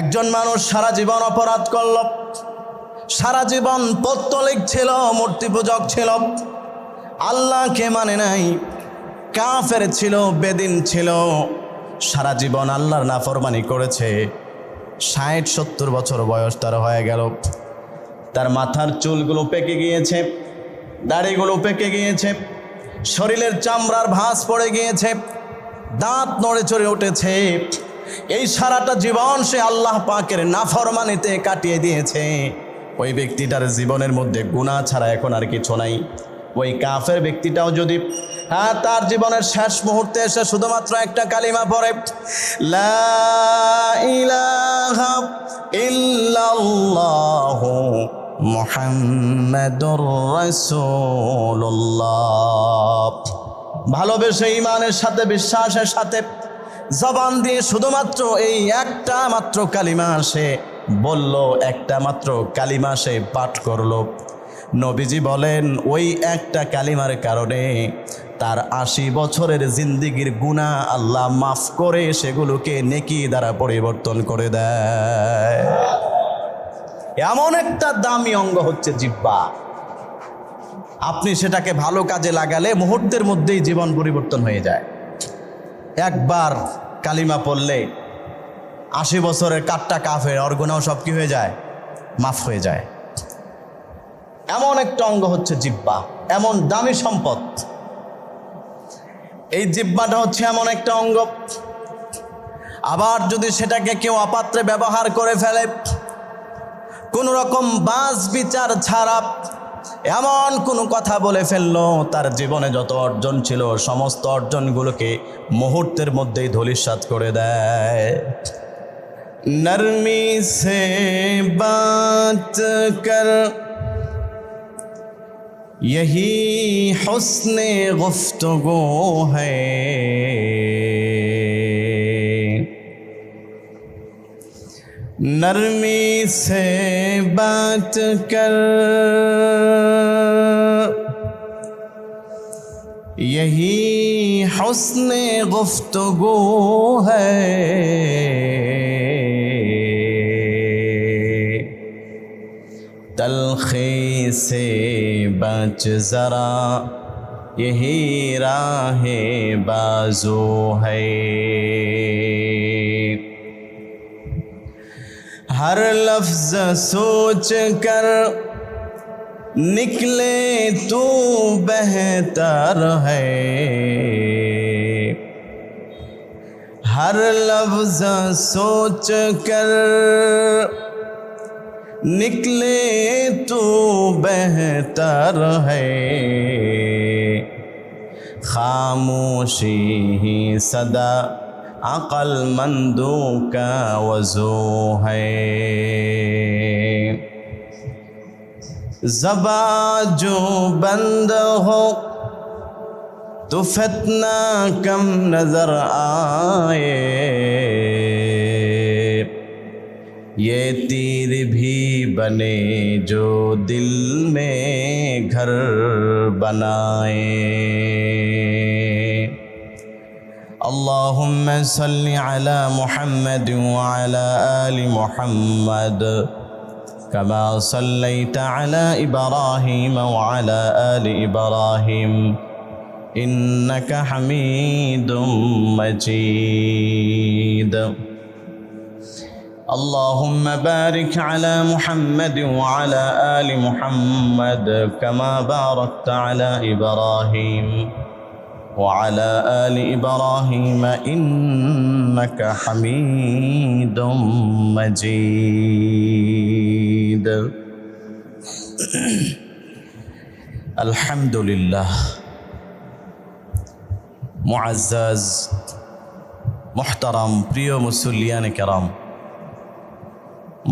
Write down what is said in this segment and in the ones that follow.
একজন মানুষ সারা জীবন অপরাধ করল, সারা জীবন পৌত্তলিক ছিল, মূর্তি পূজক ছিল, আল্লাহকে মানে নাই, কাফের ছিল, বেদিন ছিল, সারা জীবন আল্লাহর নাফরমানি করেছে। 60-70 বছর বয়স তার হয়ে গেল। তার মাথার চুলগুলো পেকে গিয়েছে, দাড়িগুলো পেকে গিয়েছে, শরীরের চামড়ার ভাঁজ পড়ে গিয়েছে, দাঁত নড়ে চড়ে উঠেছে। এই সারাটা জীবন সে আল্লাহ পাকের নাফরমানিতে কাটিয়ে দিয়েছে। ওই ব্যক্তিটার জীবনের মধ্যে গুনাহ ছাড়া এখন আর কিছু নাই। ওই কাফের ব্যক্তিটাও যদি তার জীবনের শেষ মুহূর্তে এসে শুধুমাত্র একটা কালিমা পড়ে, লা ইলাহা ইল্লাল্লাহু মুহাম্মাদুর রাসূলুল্লাহ, ভালোবেসে ঈমানের সাথে বিশ্বাসের সাথে জবান দিয়ে শুধুমাত্র এই একটা মাত্র কালিমা সে বলল, একটা মাত্র কালিমা সে পাঠ করলো, নবীজি বলেন ওই একটা কালিমার কারণে তার 80 বছরের জিন্দিগির গুনাহ আল্লাহ মাফ করে সেগুলোকে নেকি দ্বারা পরিবর্তন করে দেয়। এমন একটা দামি অঙ্গ হচ্ছে জিহ্বা। আপনি সেটাকে ভালো কাজে লাগালে মুহূর্তের মধ্যেই জীবন পরিবর্তন হয়ে যায়। একবার কালিমা পড়লে 80 বছরের কাট্টা কাফের ওর গুনাহ সব কি হয়ে যায়? মাফ হয়ে যায়। এমন একটা অঙ্গ হচ্ছে জিহ্বা, এমন দামি সম্পদ। এই জিহ্বাটা হচ্ছে এমন একটা অঙ্গ, আবার যদি সেটাকে কেউ অপাত্রে ব্যবহার করে ফেলে, কোন রকম বাস বিচার ছাড়া এমন কোনো কথা বলে ফেললো, তার জীবনে যত অর্জন ছিল সমস্ত অর্জনগুলোকে মুহূর্তের মধ্যেই ধূলিসাৎ করে দেয়। নরমি সে বাত কর यही हुस्ने गुफ्तगू है, नरमी से बात कर यही हुस्ने गुफ्तगू है, तलखी से बच जरा यही राह बाजू है, हर लफ्ज सोच कर निकले तू बेहतर है, हर लफ्ज सोच कर निकले तू बेहतर है, खामोशी ही सदा अक्लमंदों का वजू है, ज़बान जो बंद हो तो फितना कम नजर आए, ये तीर भी बने जो दिल में घर बनाए। अल्लाहुम्मा सल्लि अला मुहम्मद व अला आलि मुहम्मद कमा सल्लैता अला इब्राहीम व अला आलि इब्राहीम इन्नका हमीदुम मजीद। اللهم بارك على محمد وعلى آل محمد كما باركت على إبراهيم وعلى آل إبراهيم إنك حميد مجيد। الحمد لله। মুআজ্জাজ মুহতারাম প্রিয় মুসল্লিয়ান কেরাম,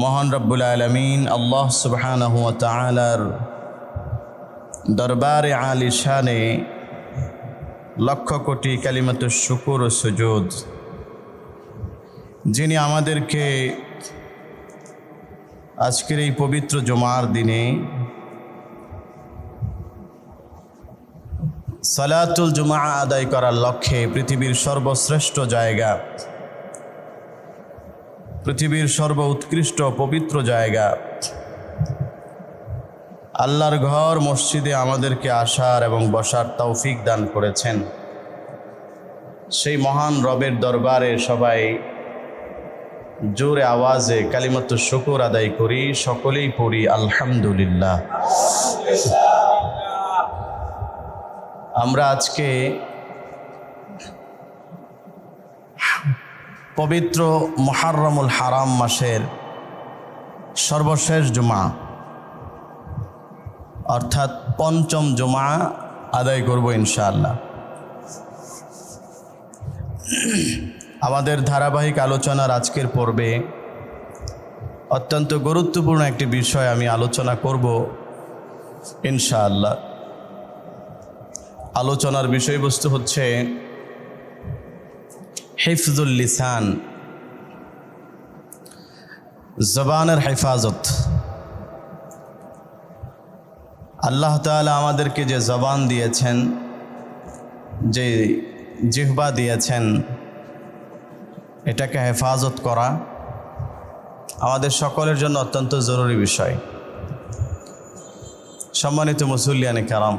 মহান রব্বুল আলামিন আল্লাহ সুবহানাহু ওয়া তাআলার দরবারে আলিশানে লক্ষ কোটি কালিমাতুশ শুকর ও সুজুদ, যিনি আমাদেরকে আজকের এই পবিত্র জুমার দিনে সালাতুল জুমা আদায় করার লক্ষ্যে পৃথিবীর সর্বশ্রেষ্ঠ জায়গা পৃথিবীর সর্বোৎকৃষ্ট পবিত্র জায়গা আল্লাহর ঘর মসজিদে আমাদেরকে আসার এবং বসার তৌফিক দান করেছেন। সেই মহান রবের দরবারে সবাই জোরে আওয়াজে কালিমাতু শুকর আদায় করি, সকলেই পড়ি আলহামদুলিল্লাহ। আমরা আজকে পবিত্র মুহররমুল হারাম মাসের সর্বশেষ জুমা অর্থাৎ পঞ্চম জুমা আদায় করব ইনশাআল্লাহ। আমাদের ধারাবাহিক আলোচনার আজকের পর্বে অত্যন্ত গুরুত্বপূর্ণ একটি বিষয় আমি আলোচনা করব ইনশাআল্লাহ। আলোচনার বিষয়বস্তু হচ্ছে হিফজুল লিসান, জবানের হেফাজত। আল্লাহ তাআলা আমাদেরকে যে জবান দিয়েছেন, যে জিহ্বা দিয়েছেন, এটাকে হেফাজত করা আমাদের সকলের জন্য অত্যন্ত জরুরি বিষয়। সম্মানিত মুসল্লিয়ানে কেরাম,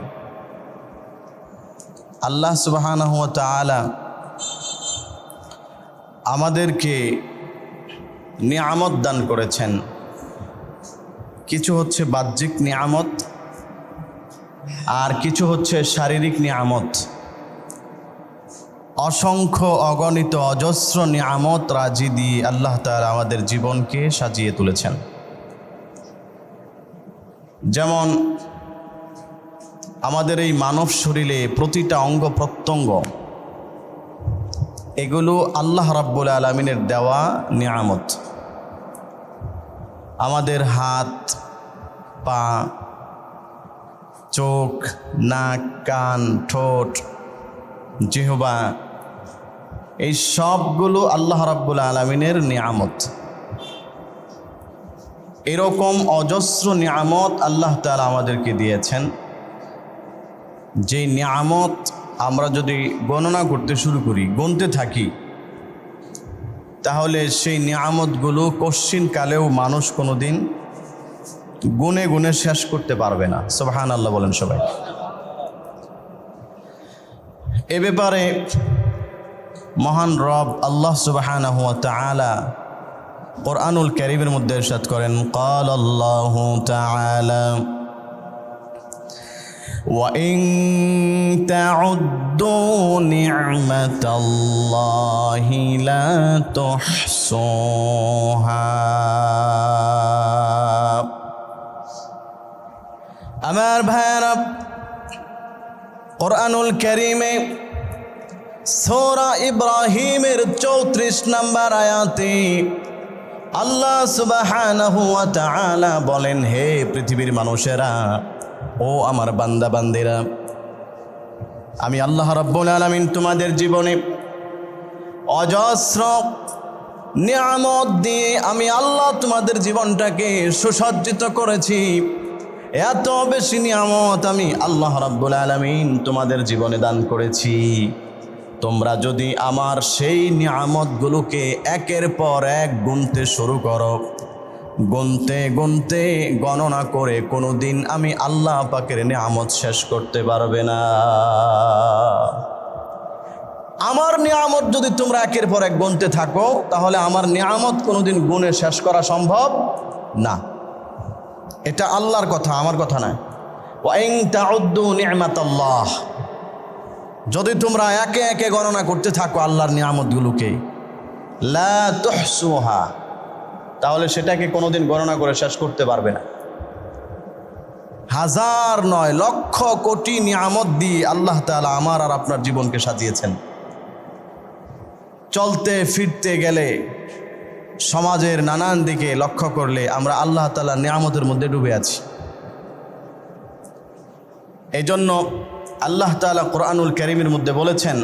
আল্লাহ সুবহানাহু ওয়া তাআলা আমাদেরকে নিয়ামত দান করেছেন। কিছু হচ্ছে বাহ্যিক নিয়ামত আর কিছু হচ্ছে শারীরিক নিয়ামত। অসংখ্য অগণিত অজস্র নিয়ামত রাজি দিয়ে আল্লাহ তাআলা আমাদের জীবনকে সাজিয়ে তুলেছেন। যেমন আমাদের এই মানব শরীরে প্রতিটা অঙ্গ প্রত্যঙ্গ, এগুলো আল্লাহ রাব্বুল আলামিনের দেওয়া নিয়ামত। আমাদের হাত, পা, চোখ, নাক, কান, ঠোঁট, জিহ্বা, এই সবগুলো আল্লাহ রাব্বুল আলামিনের নিয়ামত। এরকম অজস্র নিয়ামত আল্লাহ তাআলা আমাদেরকে দিয়েছেন, যে নিয়ামত আমরা যদি গণনা করতে শুরু করি, গুনতে থাকি, তাহলে সেই নিয়ামতগুলো কশ্চিনকালেও মানুষ কোনোদিন গুনে গুনে শেষ করতে পারবে না। সুবহানাল্লাহ বলেন সবাই। এ ব্যাপারে মহান রব আল্লাহ সুবহানাহু ওয়া তাআলা কোরআনুল কারীমের মধ্যে ইরশাদ করেন, ক্বালাল্লাহু তাআলা وَإِن تَعُدُّوا نِعْمَةَ اللَّهِ لَا تُحْصُوهَا। আমার ভাইরা, কোরআনুল কারীমে সূরা ইব্রাহিমের 34 নম্বর আয়াতে আল্লাহ সুবহানাহু ওয়া তাআলা বলেন, হে পৃথিবীর মানুষেরা, ও আমার বান্দা বান্দিরা, আমি আল্লাহ রাব্বুল আলামিন তোমাদের জীবনে অজস্র নিয়ামত দিয়ে আমি আল্লাহ তোমাদের জীবনটাকে সুসজ্জিত করেছি। এত বেশি নিয়ামত আমি আল্লাহ রাব্বুল আলামিন তোমাদের জীবনে দান করেছি। তোমরা যদি আমার সেই নিয়ামতগুলোকে একের পর এক গুনতে শুরু করো, গুনতে গুনতে গণনা করে কোনোদিন আমি আল্লাহ পাকের নিয়ামত শেষ করতে পারবে না। আমার নিয়ামত যদি তোমরা একের পর এক গুনতে থাকো, তাহলে আমার নিয়ামত কোনোদিন গুনে শেষ করা সম্ভব না। এটা আল্লাহর কথা, আমার কথা নয়। ওয়া ইন তাউদ্দু নি'মাতাল্লাহ, যদি তোমরা একে একে গণনা করতে থাকো আল্লাহর নিয়ামতগুলোকে, লা তুহসুহা, তাহলে সেটাকে কোনোদিন গণনা করে শেষ করতে পারবে না। হাজার নয়, লক্ষ কোটি নিয়ামত দিয়ে আল্লাহ তাআলা আমার আর আপনার জীবনকে সাজিয়েছেন। চলতে ফিরতে গেলে সমাজের নানান দিকে লক্ষ্য করলে আমরা আল্লাহ তাআলার নিয়ামতের মধ্যে ডুবে আছি। এই জন্য আল্লাহ তাআলা কোরআনুল কারীমের মধ্যে বলেছেন,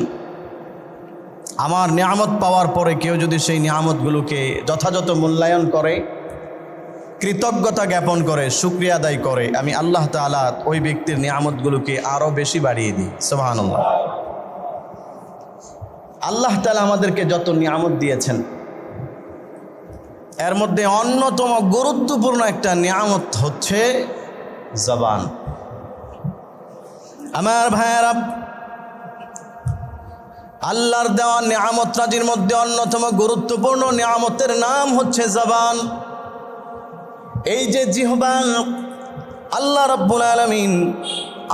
আমার নিয়ামত পাওয়ার পরে কেউ যদি সেই নিয়ামতগুলোকে যথাযথ মূল্যায়ন করে, কৃতজ্ঞতা জ্ঞাপন করে, শুকরিয়া আদায় করে, আমি আল্লাহ তাআলা ওই ব্যক্তির নিয়ামতগুলোকে আরও বেশি বাড়িয়ে দিই। সুবহানাল্লাহ। আল্লাহ তাআলা আমাদেরকে যত নিয়ামত দিয়েছেন, এর মধ্যে অন্যতম গুরুত্বপূর্ণ একটা নিয়ামত হচ্ছে জবান। আমার ভাইয়েরা, আল্লাহর দেওয়া নিয়ামত রাজির মধ্যে অন্যতম গুরুত্বপূর্ণ নিয়ামতের নাম হচ্ছে জবান। এই যে জিহ্বা আল্লাহ রাব্বুল আলামিন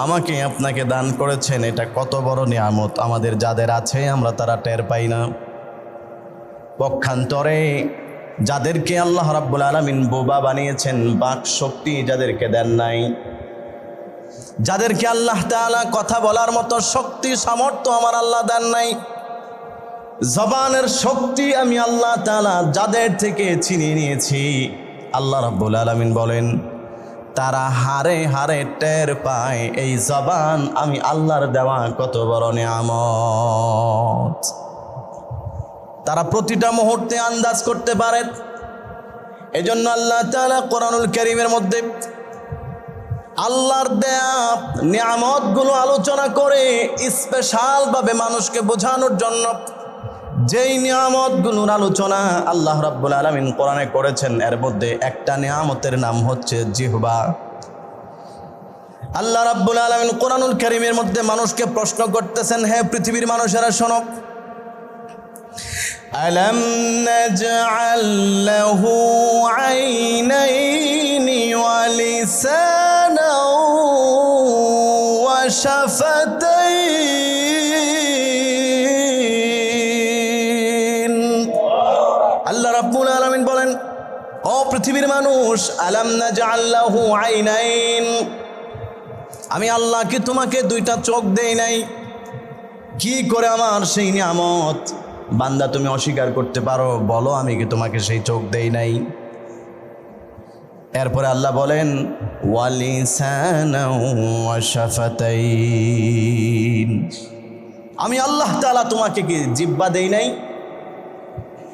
আমাকে আপনাকে দান করেছেন, এটা কত বড় নিয়ামত। আমাদের যাদের আছে আমরা তারা টের পাই না। পক্ষান্তরে যাদেরকে আল্লাহ রাব্বুল আলামিন বোবা বানিয়েছেন, বাক শক্তি যাদেরকে দেন নাই, যাদেরকে আল্লাহ তাআলা কথা বলার মতো শক্তি সামর্থ্য আমার আল্লাহ দেন নাই, জবানের শক্তি আমি আল্লাহ তাআলা যাদের থেকে ছিনিয়ে নিয়েছি, আল্লাহ রাব্বুল আলামিন বলেন তারা হারে হারে টের পায় এই জবান আমি আল্লাহর দেওয়া কত বড় নিয়ামত। তারা প্রতিটা মুহূর্তে আন্দাজ করতে পারে। এজন্য আল্লাহ তাআলা কোরআনুল কারীমের মধ্যে আল্লাহর দেয়া নিয়ামতগুলো আলোচনা করে স্পেশালভাবে মানুষকে বোঝানোর জন্য যেই নিয়ামতগুলোর আলোচনা আল্লাহ রাব্বুল আলামিন কোরআনে করেছেন, এর মধ্যে একটা নিয়ামতের নাম হচ্ছে জিহ্বা। আল্লাহ রাব্বুল আলামিন কোরআনুল কারীমের মধ্যে মানুষকে প্রশ্ন করতেছেন, হে পৃথিবীর মানুষেরা শোনো, আলাম নাজআল লাহু আইনাইনি ওয়া লিসানাও ওয়া শাফাতাইন। আল্লাহ রাব্বুল আলামিন বলেন, ও পৃথিবীর মানুষ, আলাম নাজআল লাহু আইনাইন, আমি আল্লাহ কি তোমাকে দুইটা চোখ দেই নাই? কি করে আমার সেই নিয়ামত বান্দা তুমি অস্বীকার করতে পারো? বলো আমি কি তোমাকে সেই চোখ দেই নাই? এরপরে আল্লাহ বলেন ওয়ালিসানাও ওয়া শাফাতাইন, আমি আল্লাহ তাআলা তোমাকে কি জিহ্বা দেই নাই?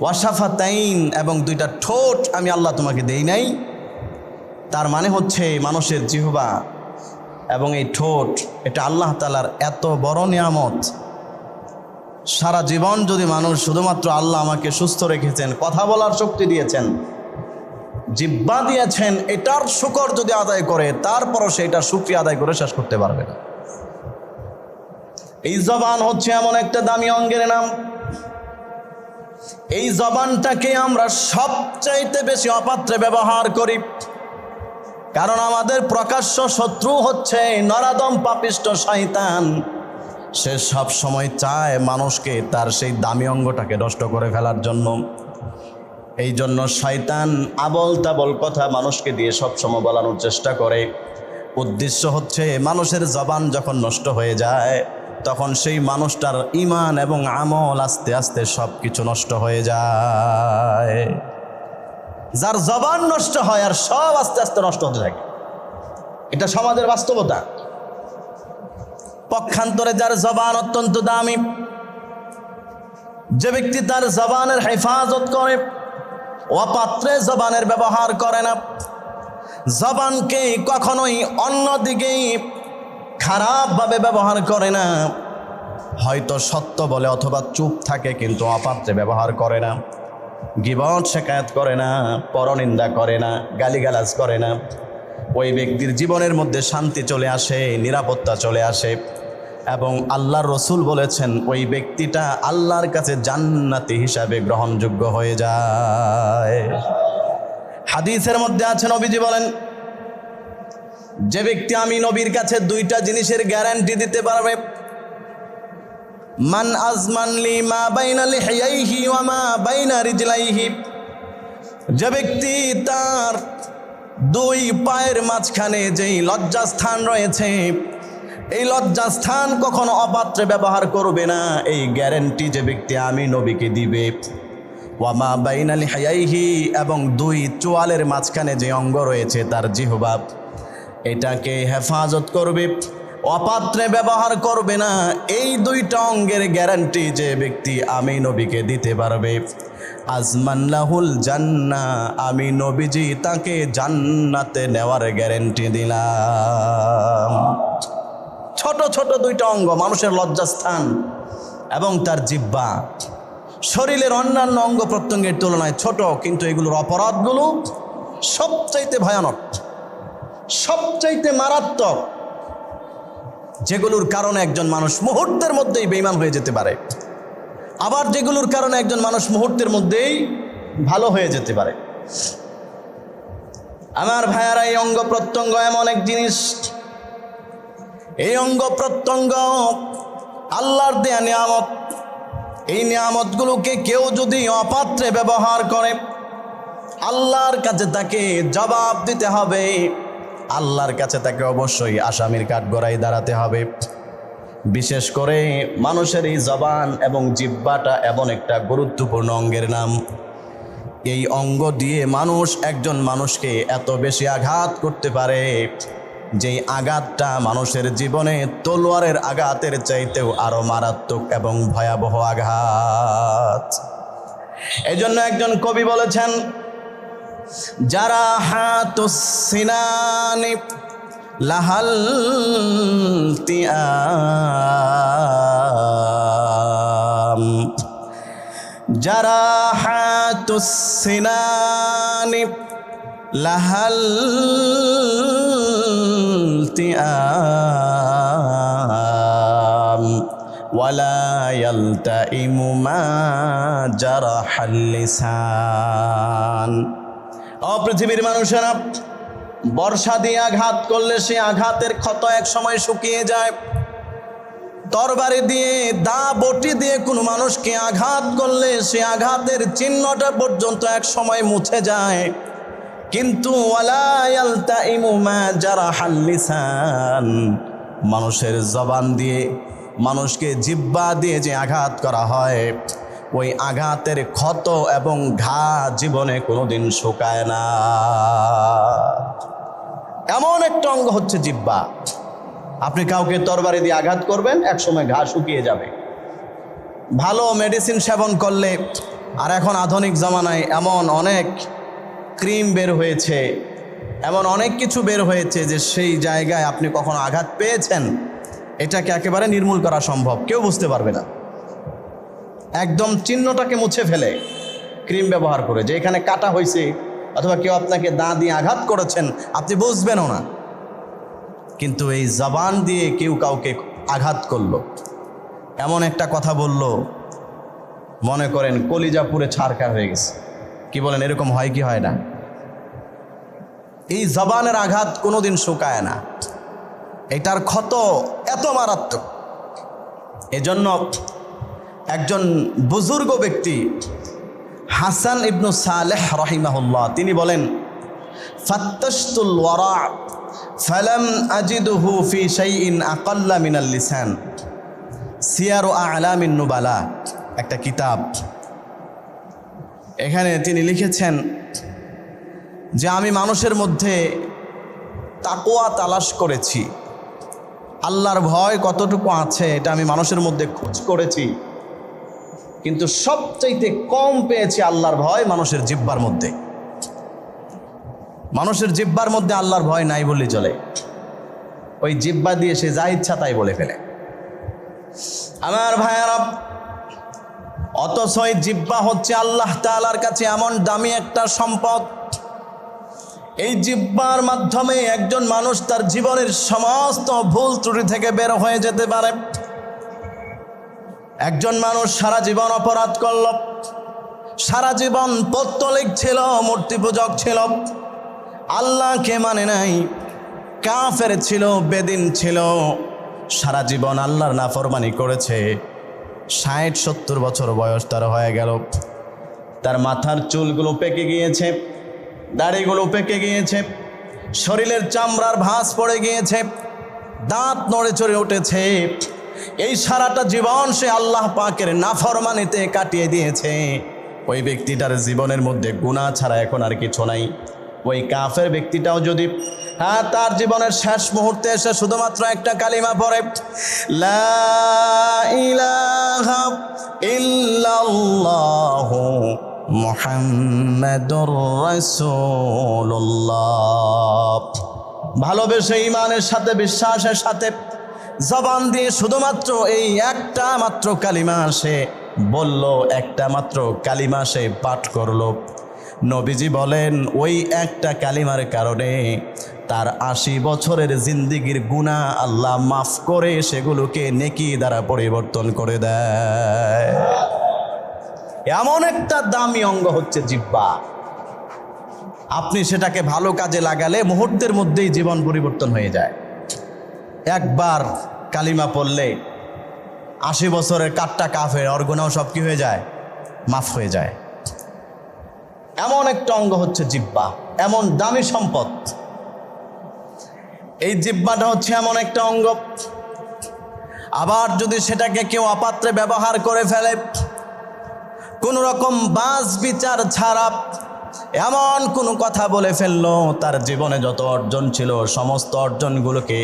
ওয়া শাফাতাইন, এবং দুইটা ঠোঁট আমি আল্লাহ তোমাকে দেই নাই। তার মানে হচ্ছে মানুষের জিহ্বা এবং এই ঠোঁট, এটা আল্লাহ তাআলার এত বড় নিয়ামত। সারা জীবন যদি মানুষ শুধুমাত্র আল্লাহ আমাকে সুস্থ রেখেছেন, কথা বলার শক্তি দিয়েছেন, জিহ্বা দিয়েছেন, এটার শুকর যদি আদায় করে, তারপরও সেটা শুকরিয়া আদায় করে শেষ করতে পারবে না। এই জবান হচ্ছে এমন একটা দামি অঙ্গের নাম, এই জবানটাকে আমরা সবচাইতে বেশি অপাত্রে ব্যবহার করি, কারণ আমাদের প্রকাশ্য শত্রু হচ্ছে নরাদম পাপিষ্ট শয়তান। সে সব সময় চায় মানুষকে তার সেই দামি অঙ্গটাকে নষ্ট করে ফেলার জন্য। এই জন্য শয়তান আবল তাবল কথা মানুষকে দিয়ে সবসময় বলানোর চেষ্টা করে। উদ্দেশ্য হচ্ছে মানুষের জবান যখন নষ্ট হয়ে যায়, তখন সেই মানুষটার ঈমান এবং আমল আস্তে আস্তে সব কিছু নষ্ট হয়ে যায়। যার জবান নষ্ট হয় আর সব আস্তে আস্তে নষ্ট হতে থাকে, এটা সমাজের বাস্তবতা। পক্ষান্তরে যার জবান অত্যন্ত দামি, যে ব্যক্তি তার জবানের হেফাজত করে, অপাত্রে জবানের ব্যবহার করে না, জবানকে কখনোই অন্যদিকে খারাপভাবে ব্যবহার করে না, হয়তো সত্য বলে অথবা চুপ থাকে কিন্তু অপাত্রে ব্যবহার করে না, গীবত শিকায়াত করে না, পরনিন্দা করে না, গালিগালাজ করে না, ওই ব্যক্তির জীবনের মধ্যে শান্তি চলে আসে, নিরাপত্তা চলে আসে। এবং আল্লাহর রসুল বলেছেন ওই ব্যক্তিটা আল্লাহর কাছে জান্নাতি হিসাবে গ্রহণযোগ্য হয়ে যায়। হাদিসের মধ্যে আছে, নবীজি বলেন, যে ব্যক্তি আমি নবীর কাছে দুইটা জিনিসের গ্যারান্টি দিতে পারবে, মান আজমান লি মা বাইনা লিহিয়াইহি ওয়া মা বাইনা রিজলাইহি, যে ব্যক্তি তার দুই পায়ের মাঝখানে যেই লজ্জাস্থান রয়েছে, এই লজ্জাস্থান কখনো অপাত্রে ব্যবহার করবে না, এই গ্যারান্টি যে ব্যক্তি আমি নবীকে দিবে। ওয়া মা বাইনা লিহিয়াইহি, এবং দুই চোয়ালের মাঝখানে যে অঙ্গ রয়েছে তার জিহ্বা, এটাকে হেফাজত করবে, অপাত্রে ব্যবহার করবে না, এই দুইটা অঙ্গের গ্যারান্টি যে ব্যক্তি আমি নবীকে দিতে পারবে, আজমান্নাহুল জান্নাহ, আমি নবীজি তাকে জান্নাতে নেওয়ার গ্যারান্টি দিলাম। ছোট ছোট দুইটা অঙ্গ, মানুষের লজ্জাস্থান এবং তার জিহ্বা, শরীরের অন্যান্য অঙ্গ প্রত্যঙ্গের তুলনায় ছোট, কিন্তু এগুলোর অপরাধগুলো সবচাইতে ভয়ানক, সবচাইতে মারাত্মক, যেগুলোর কারণে একজন মানুষ মুহূর্তের মধ্যেই বেঈমান হয়ে যেতে পারে, আবার যেগুলোর কারণে একজন মানুষ মুহূর্তের মধ্যেই ভালো হয়ে যেতে পারে। আমার ভাইয়ারা, এই অঙ্গ প্রত্যঙ্গ এমন এক জিনিস, এই অঙ্গ প্রত্যঙ্গ আল্লাহর দেয়া নিয়ামত। এই নিয়ামতগুলোকে কেউ যদি অপাত্রে ব্যবহার করে, আল্লাহর কাছে তাকে জবাব দিতে হবে, আল্লাহর কাছে তাকে অবশ্যই আসামির কাঠগড়ায় দাঁড়াতে হবে। বিশেষ করে মানুষের এই জবান এবং জিহ্বাটা এমন একটা গুরুত্বপূর্ণ অঙ্গের নাম। এই অঙ্গ দিয়ে মানুষ একজন মানুষকে এত বেশি আঘাত করতে পারে, যেই আঘাতটা মানুষের জীবনে তলোয়ারের আঘাতের চাইতেও আরো মারাত্মক এবং ভয়াবহ আঘাত। এজন্য একজন কবি বলেছেন, যারা হাতুস সিনানি লাহাল তিআম, যারা হাতুস সিনানি লাহাল তিআম ওয়ালা ইয়ালতাইমু মা জারাহাল লিসান। ও পৃথিবীর মানুষেরা, বর্ষা দিয়ে আঘাত করলে সে আঘাতের ক্ষত এক সময় শুকিয়ে যায়। তরবারি দিয়ে, দা বটি দিয়ে কোনো মানুষকে আঘাত করলে সে আঘাতের চিহ্নটা পর্যন্ত এক সময় মুছে যায়। কিন্তু ওয়ালা ইয়ালতাইমু মা জারাহাল লিসান, মানুষের জবান দিয়ে, মানুষকে জিহ্বা দিয়ে যে আঘাত করা হয়, ওই আঘাতের ক্ষত এবং ঘা জীবনে কোনোদিন শুকায় না। এমন একটা অঙ্গ হচ্ছে জিহ্বা। আপনি কাউকে তরবারি দিয়ে আঘাত করবেন, এক সময় ঘা শুকিয়ে যাবে। ভালো মেডিসিন সেবন করলে, আর এখন আধুনিক জামানায় এমন অনেক ক্রিম বের হয়েছে, এমন অনেক কিছু বের হয়েছে যে সেই জায়গায় আপনি কখনো আঘাত পেয়েছেন, এটাকে একেবারে নির্মূল করা সম্ভব, কেউ বুঝতে পারবে না। একদম চিহ্নটাকে মুছে ফেলে ক্রিম ব্যবহার করে, যে এখানে কাটা হয়েছে অথবা কেউ আপনাকে দা দিয়ে আঘাত করেছেন, আপনি বুঝবেনও না। কিন্তু এই জবান দিয়ে কেউ কাউকে আঘাত করলো, এমন একটা কথা বলল, মনে করেন কলিজা পুরে ছারখার হয়ে গেছে। কি বলেন, এরকম হয় কি হয় না? এই জবানের আঘাত কোনোদিন শুকায় না, এটার ক্ষত এত মারাত্মক। এজন্য একজন বুজুর্গ ব্যক্তি হাসান ইবনু সালেহ রাহিমাহুল্লাহ তিনি বলেন, ফাত্তাশতুল ওয়ারা ফালাম আজিদুহু ফি শাইইন আকাল্লা মিনাল লিসান। সিয়ারু আ'লামিন নুবালা একটা কিতাব, এখানে তিনি লিখেছেন যে আমি মানুষের মধ্যে তাকওয়া তালাশ করেছি, আল্লাহর ভয় কতটুকু আছে এটা আমি মানুষের মধ্যে খোঁজ করেছি, কিন্তু সবচাইতে কম পেয়েছি আল্লাহর ভয় মানুষের জিহ্বার মধ্যে। মানুষের জিহ্বার মধ্যে আল্লাহর ভয় নাই বললে চলে। ওই জিহ্বা দিয়ে সে যা ইচ্ছা তাই বলে ফেলে। আমার ভাইয়ারা, অথচ এই জিহ্বা হচ্ছে আল্লাহ তাআলার কাছে এমন দামি একটা সম্পদ। এই জিহ্বার মাধ্যমে একজন মানুষ তার জীবনের সমস্ত ভুল ত্রুটি থেকে বের হয়ে যেতে পারে। একজন মানুষ সারা জীবন অপরাধ করল, সারা জীবন পৌত্তলিক ছিল, মূর্তি পূজক ছিল, আল্লাহকে মানে নাই, কাফের ছিল, বেদিন ছিল, সারা জীবন আল্লাহর নাফরমানি করেছে। 60-70 বছর বয়স তার হয়ে গেল, তার মাথার চুলগুলো পেকে গিয়েছে, দাড়িগুলো পেকে গিয়েছে, শরীরের চামড়ার ভাঁজ পড়ে গিয়েছে, দাঁত নড়ে চড়ে উঠেছে। এই সারাটা জীবন সে আল্লাহ পাকের নাফরমানিতে কাটিয়ে দিয়েছে। ওই ব্যক্তিটার জীবনের মধ্যে গুনাহ ছাড়া এখন আর কিছু নাই। ওই কাফের ব্যক্তিটাও যদি তার জীবনের শেষ মুহূর্তে এসে শুধুমাত্র একটা কালিমা পড়ে, লা ইলাহা ইল্লাল্লাহু মুহাম্মাদুর রাসূলুল্লাহ, ভালোবেসে ঈমানের সাথে, বিশ্বাসের সাথে জবান দিয়ে শুধুমাত্র এই একটা মাত্র কালিমা সে বলল, একটা মাত্র কালিমা সে পাঠ করলো। নবীজি বলেন ওই একটা কালিমার কারণে তার 80 বছরের জিন্দিগির গুনাহ আল্লাহ মাফ করে সেগুলোকে নেকি দ্বারা পরিবর্তন করে দেয়। এমন একটা দামি অঙ্গ হচ্ছে জিহ্বা। আপনি সেটাকে ভালো কাজে লাগালে মুহূর্তের মধ্যেই জীবন পরিবর্তন হয়ে যায়। একবার কালিমা পড়লে 80 বছরের কাট্টা কাফের ওর গুনাহ সব কি হয়ে যায়? মাফ হয়ে যায়। এমন একটা অঙ্গ হচ্ছে জিহ্বা, এমন দামি সম্পদ। এই জিহ্বাটা হচ্ছে এমন একটা অঙ্গ, আবার যদি সেটাকে কেউ অপাত্রে ব্যবহার করে ফেলে, কোন রকম বাস বিচার ছাড়া এমন কোনো কথা বলে ফেললো, তার জীবনে যত অর্জন ছিল সমস্ত অর্জনগুলোকে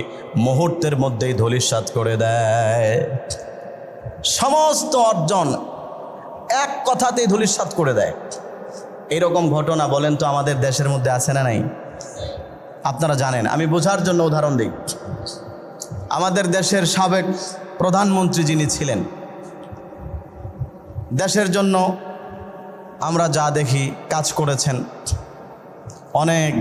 মুহূর্তের মধ্যেই ধূলিসাৎ করে দেয়। সমস্ত অর্জন এক কথাতেই ধূলিসাৎ করে দেয়। এরকম ঘটনা বলেন তো আমাদের দেশের মধ্যে আছে না নাই? আপনারা জানেন, আমি বোঝার জন্য উদাহরণ দিই। আমাদের দেশের সাবেক প্রধানমন্ত্রী যিনি ছিলেন, দেশের জন্য আমরা যা দেখি কাজ করেছেন, অনেক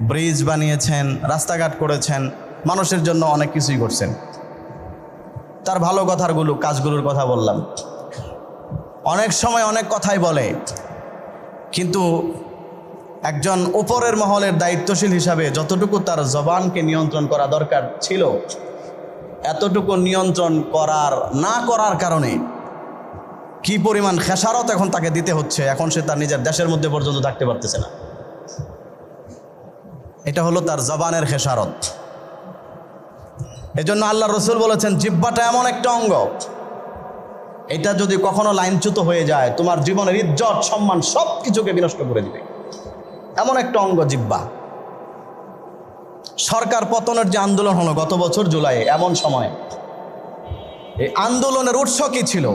ব্রিজ বানিয়েছেন, রাস্তাঘাট করেছেন, মানুষের জন্য অনেক কিছুই করছেন। তার ভালো কাজগুলোর কথা বললাম। অনেক সময় অনেক কথাই বলে, কিন্তু একজন উপরের মহলের দায়িত্বশীল হিসাবে যতটুকু তার জবানকে নিয়ন্ত্রণ করা দরকার ছিল, এতটুকু নিয়ন্ত্রণ না করার কারণে কি পরিমাণ খেসারত এখন তাকে দিতে হচ্ছে। এখন সে তার নিজের দেশের মধ্যে পর্যন্ত থাকতে পারতেছে না। এটা হলো তার জবানের খেসারত। এজন্য আল্লাহ রসুল বলেছেন জিহ্বাটা এমন একটা অঙ্গ, এটা যদি কখনো লাইনচ্যুত হয়ে যায় তোমার জীবনের ইজ্জত সম্মান সব কিছুকে বিনষ্ট করে দিবে। এমন একটা অঙ্গ জিহ্বা। সরকার পতনের যে আন্দোলন হলো গত বছর জুলাই, এমন সময় এই আন্দোলনের উৎস কি ছিল?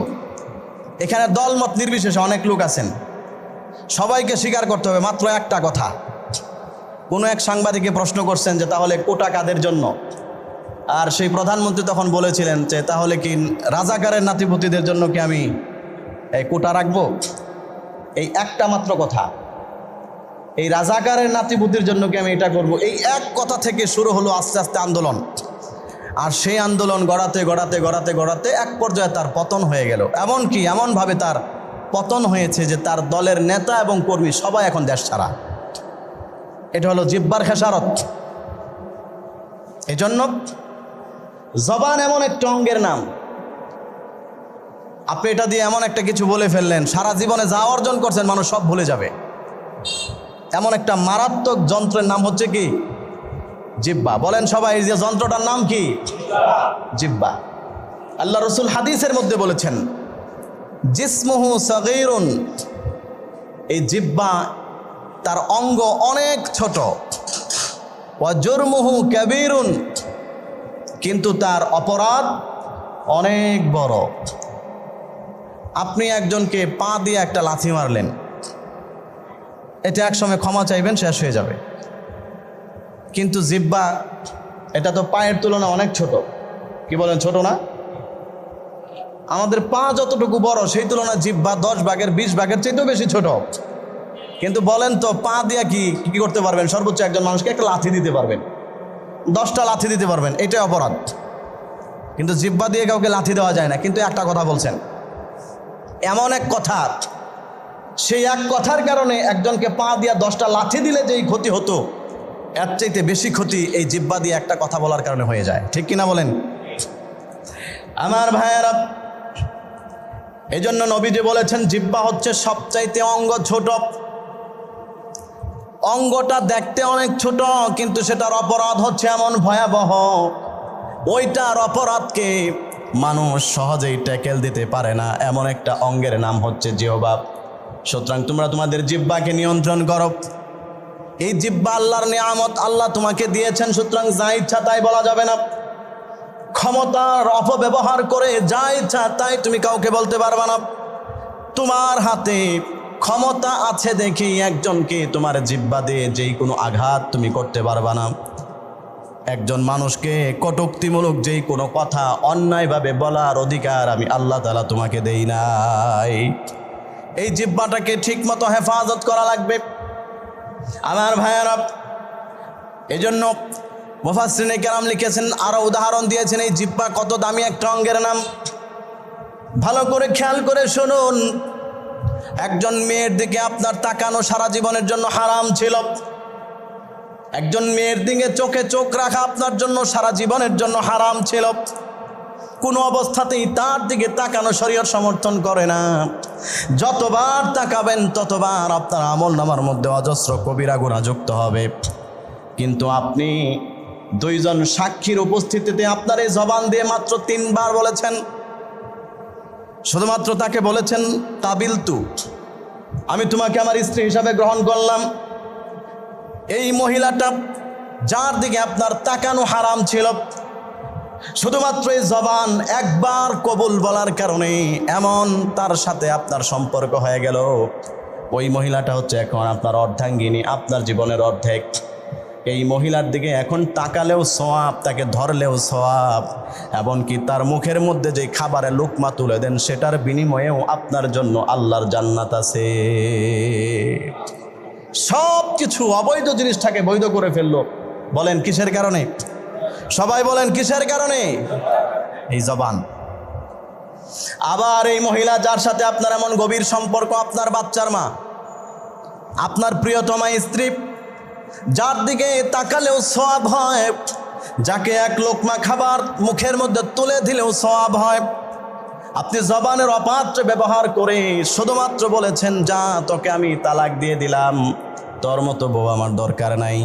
এখানে দলমত নির্বিশেষে অনেক লোক আছেন, সবাইকে স্বীকার করতে হবে মাত্র একটা কথা। কোনো এক সাংবাদিকে প্রশ্ন করছেন যে তাহলে কোটা কাদের জন্য? আর সেই প্রধানমন্ত্রী তখন বলেছিলেন যে তাহলে কি রাজাকারের নাতিপুতিদের জন্য কি আমি এই কোটা রাখবো? এই একটা মাত্র কথা, এই রাজাকারের নাতিপুতির জন্য কি আমি এটা করব? এই এক কথা থেকে শুরু হলো আস্তে আস্তে আন্দোলন। আর সেই আন্দোলন গড়াতে এক পর্যায়ে তার পতন হয়ে গেল। এমনভাবে তার পতন হয়েছে যে তার দলের নেতা এবং কর্মী সবাই এখন দেশ ছাড়া। এটা হলো জিহ্বার খেসারত। এজন্য জবান এমন একটা অঙ্গের নাম, আপনি এটা দিয়ে এমন একটা কিছু বলে ফেললেন, সারা জীবনে যা অর্জন করছেন মানুষ সব ভুলে যাবে। এমন একটা মারাত্মক যন্ত্রের নাম হচ্ছে কি? জিহ্বা। বলেন সবাই, এই যে যন্ত্রটার নাম কি? জিহ্বা। আল্লাহ রসুল হাদিসের মধ্যে বলেছেন জিসমুহু সগীরুন, এই জিহ্বা তার অঙ্গ অনেক ছোট, ওয়া জুরমুহু কাবীরুন, কিন্তু তার অপরাধ অনেক বড়। আপনি একজনকে পা দিয়ে একটা লাথি মারলেন, এটা একসময় ক্ষমা চাইবেন, শেষ হয়ে যাবে। কিন্তু জিহ্বা, এটা তো পায়ের তুলনায় অনেক ছোট। কি বলেন, ছোট না? আমাদের পা যতটুকু বড় সেই তুলনায় জিহ্বা 10 ভাগের 20 ভাগের চাইতেও বেশি ছোট। কিন্তু বলেন তো পা দিয়ে কি করতে পারবেন? সর্বোচ্চ একজন মানুষকে একটা লাথি দিতে পারবেন, 10টা লাথি দিতে পারবেন, এটাই অপরাধ। কিন্তু জিহ্বা দিয়ে কাউকে লাথি দেওয়া যায় না। কিন্তু একটা কথা বলছেন, এমন এক কথা, সেই এক কথার কারণে একজনকে পা দিয়ে 10টা লাথি দিলে যেই ক্ষতি হতো, এর চাইতে বেশি ক্ষতি এই জিহ্বা দিয়ে একটা কথা বলার কারণে হয়ে যায়। ঠিক কিনা বলেন? আমার ভাইয়েরা, এই জন্য নবীজি বলেছেন জিহ্বা হচ্ছে সবচাইতে অঙ্গ ছোট। অঙ্গটা দেখতে অনেক ছোট, কিন্তু সেটার অপরাধ হচ্ছে এমন ভয়াবহ, ওইটার অপরাধকে মানুষ সহজেই ট্যাকেল দিতে পারে না। এমন একটা অঙ্গের নাম হচ্ছে জিহ্বা। সুতরাং তোমরা তোমাদের জিহ্বাকে নিয়ন্ত্রণ করো। এই জিহ্বা আল্লাহর নিয়ামত, আল্লাহ তোমাকে দিয়েছেন। সুতরাং যা ইচ্ছা তাই বলা যাবে না। ক্ষমতার অপব্যবহার করে যা ইচ্ছা তাই তুমি কাউকে বলতে পারবে না। তোমার হাতে ক্ষমতা আছে দেখি একজনকে তোমার জিহ্বা দিয়ে যেই কোনো আঘাত তুমি করতে পারবে না। একজন মানুষকে কটুক্তিমূলক যেই কোনো কথা অন্যায়ভাবে বলার অধিকার আমি আল্লাহ তাআলা তোমাকে দেই নাই। এই জিহ্বাটাকে ঠিকমতো হেফাজত করা লাগবে আমার ভাইয়েরা। এজন্য মুফাসসিরিনে কেরাম লিখেছেন, আরো উদাহরণ দিয়েছেন এই জিহ্বা কত দামি একটা অঙ্গের নাম। ভালো করে খেয়াল করে শুনুন, একজন মেয়ের দিকে আপনার তাকানো সারা জীবনের জন্য হারাম ছিল। একজন মেয়ের দিকে চোখে চোখ রাখা আপনার জন্য সারা জীবনের জন্য হারাম ছিল। কোনো অবস্থাতেই তার দিকে তাকানো শরীয়ত সমর্থন করে না। যতবার তাকাবেন ততবার আপনার আমলনামার মধ্যে অজস্র কবিরা গুনাহ যুক্ত হবে। কিন্তু আপনি দুইজন সাক্ষীর উপস্থিতিতে আপনার এই জবান দিয়ে মাত্র 3 বার বলেছেন, শুধুমাত্র তাকে বলেছেন কাবিলতু, আমি তোমাকে আমার স্ত্রী হিসাবে গ্রহণ করলাম। এই মহিলাটা যার দিকে আপনার তাকানো হারাম ছিল, শুধুমাত্র এই জবান একবার কবুল বলার কারণে এমন তার সাথে আপনার সম্পর্ক হয়ে গেল। ওই মহিলাটা হচ্ছে এখন আপনার অর্ধাঙ্গিনী, আপনার জীবনের অর্ধেক। এই মহিলার দিকে এখন তাকালেও সওয়াব, তাকে ধরলেও সওয়াব, এমনকি তার মুখের মধ্যে যে খাবারের লুকমা তুলে দেন সেটার বিনিময়েও আপনার জন্য আল্লাহর জান্নাত আছে। সব কিছু অবৈধ জিনিসটাকে বৈধ করে ফেললো। বলেন কিসের কারণে? সবাই বলেন কিসের কারণে? এই জবান। আবার এই মহিলা যার সাথে আপনার এমন গভীর সম্পর্ক, আপনার বাচ্চার মা, আপনার প্রিয়তমা স্ত্রী, যার দিকে তাকালেও সওয়াব হয়, যাকে এক লোকমা খাবার মুখের মধ্যে তুলে দিলেও সওয়াব হয়, আপনি জবানের অপাত্র ব্যবহার করে শুধুমাত্র বলেছেন, যা তোকে আমি তালাক দিয়ে দিলাম, তোর মতো বউ আমার দরকার নাই।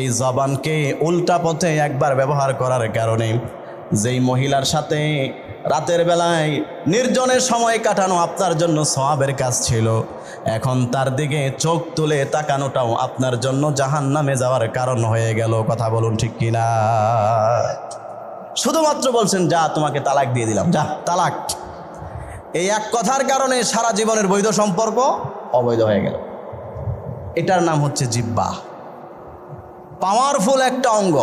এই জবানকে উল্টা পথে একবার ব্যবহার করার কারণে যেই মহিলার সাথে রাতের বেলায় নির্জনের সময় কাটানো আপনার জন্য সওয়াবের কাজ ছিল, এখন তার দিকে চোখ তুলে তাকানোটাও আপনার জন্য জাহান্নামে যাওয়ার কারণ হয়ে গেল। কথা বলুন ঠিক কিনা? শুধুমাত্র বলছেন, যা তোমাকে তালাক দিয়ে দিলাম, যা তালাক। এই এক কথার কারণে সারা জীবনের বৈধ সম্পর্ক অবৈধ হয়ে গেল। এটার নাম হচ্ছে জিহ্বা, পাওয়ারফুল একটা অঙ্গ।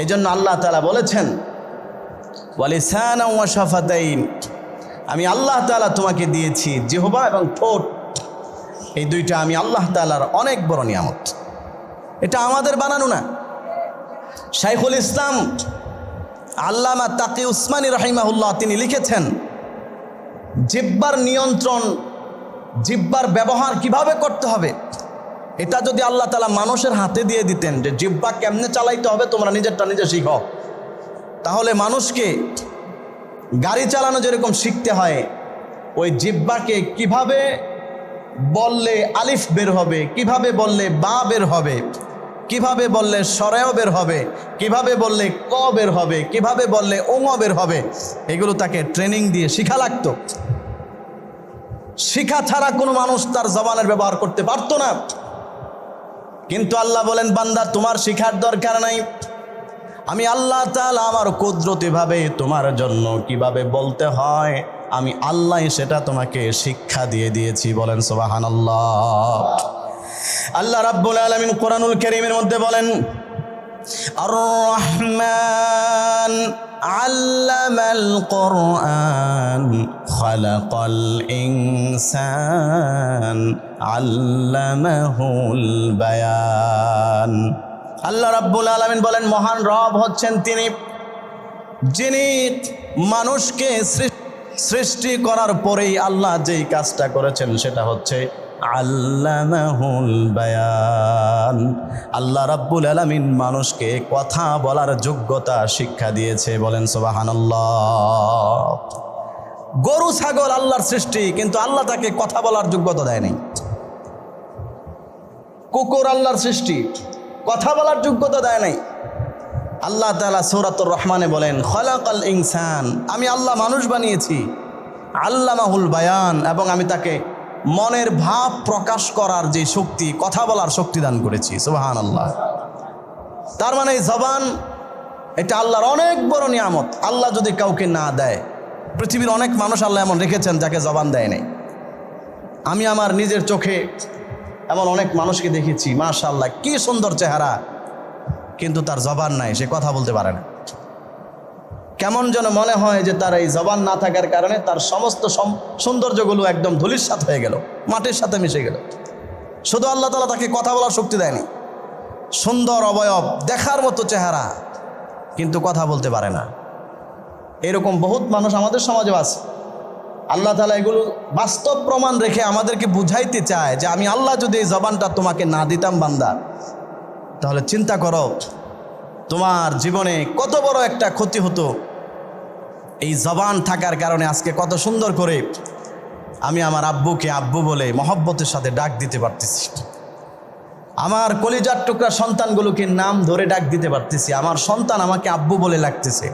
এই জন্য আল্লাহ তাআলা বলেছেন, ওয়ালিসানা ওয়া শাফাতাইন, আমি আল্লাহ তাআলা তোমাকে দিয়েছি জিহ্বা এবং ঠোঁট। এই দুইটা আমি আল্লাহ তাআলার অনেক বড় নিয়ামত। এটা আমাদের বানানো না। শাইখুল ইসলাম আল্লামা তাকি উসমানী রাহিমাহুল্লাহ তিনি লিখেছেন, জিহ্বার নিয়ন্ত্রণ, জিহ্বার ব্যবহার কিভাবে করতে হবে, এটা যদি আল্লাহ তাআলা মানুষের হাতে দিয়ে দিতেন, যে জিহ্বা কেমনে চালাইতে হবে তোমরা নিজেরটা নিজে শিখো, তাহলে মানুষকে গাড়ি চালানো যেরকম শিখতে হয়, ওই জিহ্বাকে কিভাবে বললে আলিফ বের হবে, কিভাবে বললে বা বের হবে, কিভাবে বললে সরেও বের হবে, কিভাবে বললে ক বের হবে, কিভাবে বললে ওঙ বের হবে, এগুলো তাকে ট্রেনিং দিয়ে শিখা লাগতো। শিখা ছাড়া কোনো মানুষ তার জবানের ব্যবহার করতে পারতো না। কিন্তু আল্লাহ বলেন, বান্দা তোমার শিখার দরকার নাই, আমি আল্লাহ তাআলা আমার কুদরতিভাবে তোমার জন্য কিভাবে বলতে হয় আমি আল্লাহ সেটা তোমাকে শিক্ষা দিয়ে দিয়েছি। বলেন সুবহানাল্লাহ। আল্লাহ রাব্বুল আলামিন কোরআনুল কারীমের মধ্যে বলেন, আর রহমান আল্লামাল কোরআন খালাকাল ইনসান আল্লামাহুল বায়ান। আল্লাহ রাব্বুল আলামিন বলেন, মহান রব হচ্ছেন তিনি, যিনি মানুষকে সৃষ্টি করার পরেই আল্লাহ যেই কাজটা করেছেন সেটা হচ্ছে আল্লামাহুল বায়ান। আল্লাহ রাব্বুল আলামিন মানুষকে কথা বলার যোগ্যতা শিক্ষা দিয়েছে। বলেন সুবহানাল্লাহ। গরু ছাগল আল্লাহর সৃষ্টি, কিন্তু আল্লাহ তাকে কথা বলার যোগ্যতা দেয়নি। কুকুর আল্লাহর সৃষ্টি, কথা বলার যোগ্যতা দেয় নাই। আল্লাহ তাআলা সূরাতুর রহমানে বলেন, খালাকাল ইনসান, আমি আল্লাহ মানুষ বানিয়েছি, আল্লামাহুল বায়ান, এবং আমি তাকে মনের ভাব প্রকাশ করার যে শক্তি, কথা বলার শক্তি দান করেছি। সুবহানাল্লাহ। তার মানে জবান এটা আল্লাহর অনেক বড় নিয়ামত। আল্লাহ যদি কাউকে না দেয়, পৃথিবীর অনেক মানুষ আল্লাহ এমন রেখেছেন যাকে জবান দেয় নাই। আমি আমার নিজের চোখে এমন অনেক মানুষকে দেখেছি, মাশাআল্লাহ কি সুন্দর চেহারা, কিন্তু তার জবান নাই, সে কথা বলতে পারে না। কেমন যেন মনে হয় যে তার এই জবান না থাকার কারণে তার সমস্ত সৌন্দর্যগুলো একদম ধূলিসাৎ হয়ে গেল, মাটির সাথে মিশে গেল। শুধু আল্লাহ তাআলা তাকে কথা বলার শক্তি দেয়নি, সুন্দর অবয়ব, দেখার মতো চেহারা, কিন্তু কথা বলতে পারে না। এরকম বহুত মানুষ আমাদের সমাজে আছে। আল্লাহ তাআলা এগুলো বাস্তব প্রমাণ রেখে আমাদেরকে বুঝাইতে চায় যে আমি আল্লাহ যদি এই জবানটা তোমাকে না দিতাম বান্দা, তাহলে চিন্তা করো তোমার জীবনে কত বড় একটা ক্ষতি হতো। এই জবান থাকার কারণে আজকে কত সুন্দর করে আমি আমার আব্বুকে আব্বু বলে মহব্বতের সাথে ডাক দিতে পারতেছি, আমার কলিজার টুকরা সন্তানগুলোকে নাম ধরে ডাক দিতে পারতেছি, আমার সন্তান আমাকে আব্বু বলে লাগতেছে।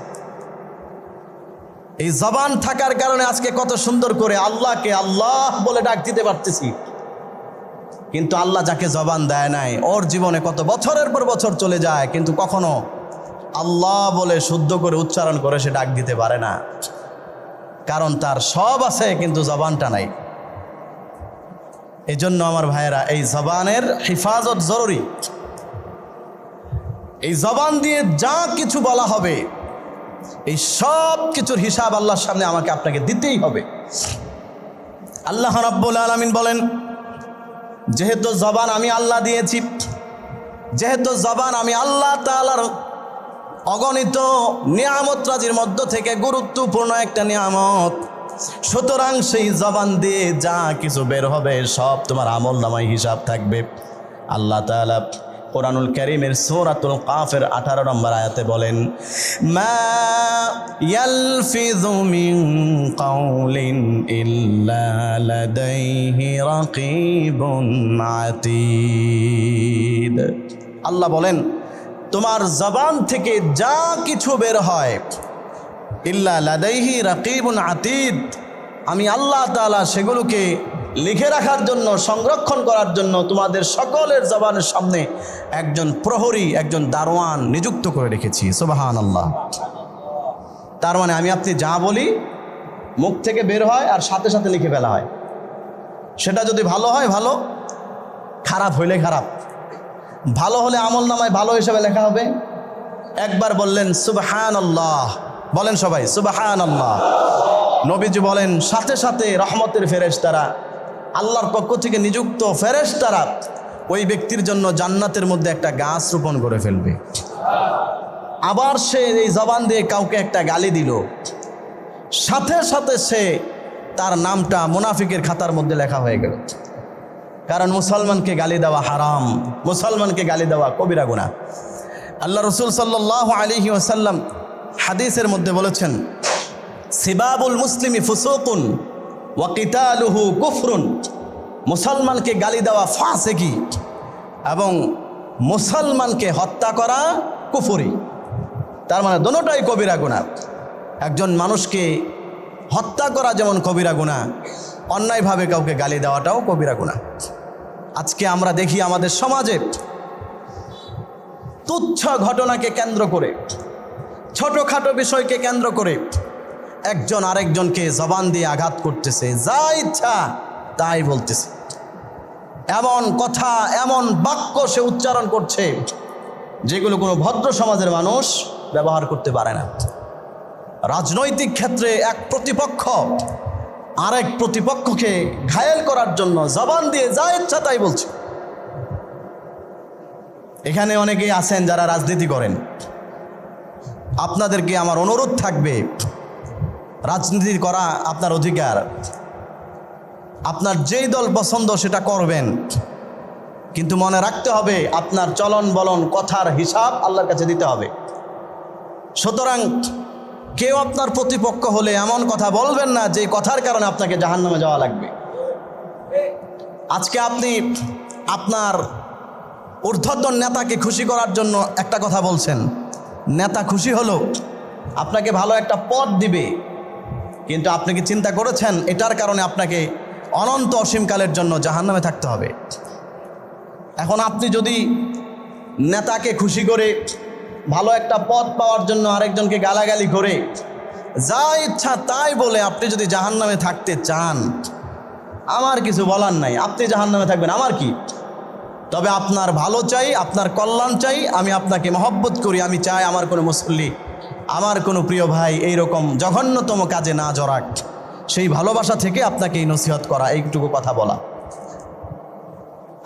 এই জবান থাকার কারণে আজকে কত সুন্দর করে আল্লাহকে আল্লাহ বলে ডাক দিতে পারতেছি। কিন্তু আল্লাহ যাকে জবান দেয় নাই, ওর জীবনে কত বছরের পর বছর চলে যায়, কিন্তু কখনো আল্লাহ বলে শুদ্ধ করে উচ্চারণ করে সে ডাক দিতে পারে না। কারণ তার সব আছে কিন্তু জবানটা নাই। এই জন্য আমার ভাইয়েরা, এই জবানের হিফাজত জরুরি। এই জবান দিয়ে যা কিছু বলা হবে, এই সব কিছুর হিসাব আল্লাহর সামনে আমাকে আপনাকে দিতেই হবে। আল্লাহ রাব্বুল আলামিন বলেন, যেহেতু জবান আমি আল্লাহ দিয়েছি, যেহেতু জবান আমি আল্লাহ তাআলার অগণিত নিয়ামত রাজির মধ্য থেকে গুরুত্বপূর্ণ একটা নিয়ামত, সুতরাং সেই জবান দিয়ে যা কিছু বের হবে সব তোমার আমল নামায় হিসাব থাকবে। আল্লাহ তাআলা কোরআনুল কারীমের সূরাতুল কাফের 18 নম্বর আয়াতে বলেন, মা ইয়ালফিযু মিন কাউলিন ইল্লা লাদাইহি রাকীবুন আতীদ। আল্লাহ বলেন, তোমার জবান থেকে যা কিছু বের হয়, ইল্লা লাদাইহি রাকীবুন আতীদ, আমি আল্লাহ তাআলা সেগুলোকে লিখে রাখার জন্য, সংরক্ষণ করার জন্য তোমাদের সকলের জবানের সামনে একজন প্রহরী, একজন দারোয়ান নিযুক্ত করে রেখেছি। সুবহানাল্লাহ। তার মানে আমি আপনি যা বলি মুখ থেকে বের হয় আর সাথে সাথে লিখে ফেলা হয়। সেটা যদি ভালো হয় ভালো, খারাপ হইলে খারাপ। ভালো হলে আমল নামায় ভালো হিসেবে লেখা হবে। একবার বললেন সুবহানাল্লাহ, বলেন সবাই সুবহানাল্লাহ। নবীজি বলেন, সাথে সাথে রহমতের ফেরেশতারা, আল্লাহর পক্ষ থেকে নিযুক্ত ফেরেশতারা ওই ব্যক্তির জন্য জান্নাতের মধ্যে একটা গাছ রোপণ করে ফেলবে। আবার সে এই জবান দিয়ে কাউকে একটা গালি দিল, সাথে সাথে সে তার নামটা মুনাফিকের খাতার মধ্যে লেখা হয়ে গেল। কারণ মুসলমানকে গালি দেওয়া হারাম, মুসলমানকে গালি দেওয়া কবিরা গুনাহ। আল্লাহ রাসূল সাল্লাল্লাহু আলাইহি ওয়াসাল্লাম হাদিসের মধ্যে বলেছেন, সিবাবুল মুসলিমি ফুসুকুন ওয়া কিতালুহু কুফরুন। মুসলমানকে গালি দেওয়া ফাসিকি এবং মুসলমানকে হত্যা করা কুফরি। তার মানে দুটোটাই কবিরা গুনাহ। একজন মানুষকে হত্যা করা যেমন কবিরা গুনাহ, অন্যায়ভাবে কাউকে গালি দেওয়াটাও কবিরা গুনাহ। আজকে আমরা দেখি আমাদের সমাজে তুচ্ছ ঘটনাকে কেন্দ্র করে, ছোটখাটো বিষয়কে কেন্দ্র করে একজন আরেকজনকে জবান দিয়ে আঘাত করতেছে, যা ইচ্ছা তাই বলতেছে। এমন কথা, এমন বাক্য সে উচ্চারণ করছে যেগুলো কোনো ভদ্র সমাজের মানুষ ব্যবহার করতে পারে না। রাজনৈতিক ক্ষেত্রে এক প্রতিপক্ষ আরেক প্রতিপক্ষকে ঘায়েল করার জন্য জবান দিয়ে যা ইচ্ছা তাই বলছে। এখানে অনেকেই আছেন যারা রাজনীতি করেন, আপনাদেরকে আমার অনুরোধ থাকবে, রাজনীতি করা আপনার অধিকার, আপনার যেই দল পছন্দ সেটা করবেন, কিন্তু মনে রাখতে হবে আপনার চলন বলন কথার হিসাব আল্লাহর কাছে দিতে হবে। সুতরাং কেউ আপনার প্রতিপক্ষ হলে এমন কথা বলবেন না যে কথার কারণে আপনাকে জাহান্নামে যাওয়া লাগবে। আজকে আপনি আপনার ঊর্ধ্বতন নেতাকে খুশি করার জন্য একটা কথা বলছেন, নেতা খুশি হলো আপনাকে ভালো একটা পদ দিবে, কিন্তু আপনি কি চিন্তা করেছেন এটার কারণে আপনাকে অনন্ত অসীমকালের জন্য জাহান্নামে থাকতে হবে? এখন আপনি যদি নেতাকে খুশি করে ভালো একটা পদ পাওয়ার জন্য আরেকজনকে গালাগালি করে যা ইচ্ছা তাই বলে আপনি যদি জাহান্নামে থাকতে চান, আমার কিছু বলার নাই, আপনি জাহান্নামে থাকবেন, আমার কি? তবে আপনার ভালো চাই, আপনার কল্যাণ চাই, আমি আপনাকে মহব্বত করি, আমি চাই আমার কোনো মুসল্লি, আমার কোনো প্রিয় ভাই এইরকম জঘন্যতম কাজে না জড়াক। সেই ভালোবাসা থেকে আপনাকে এই নসিহত করা, এইটুকু কথা বলা।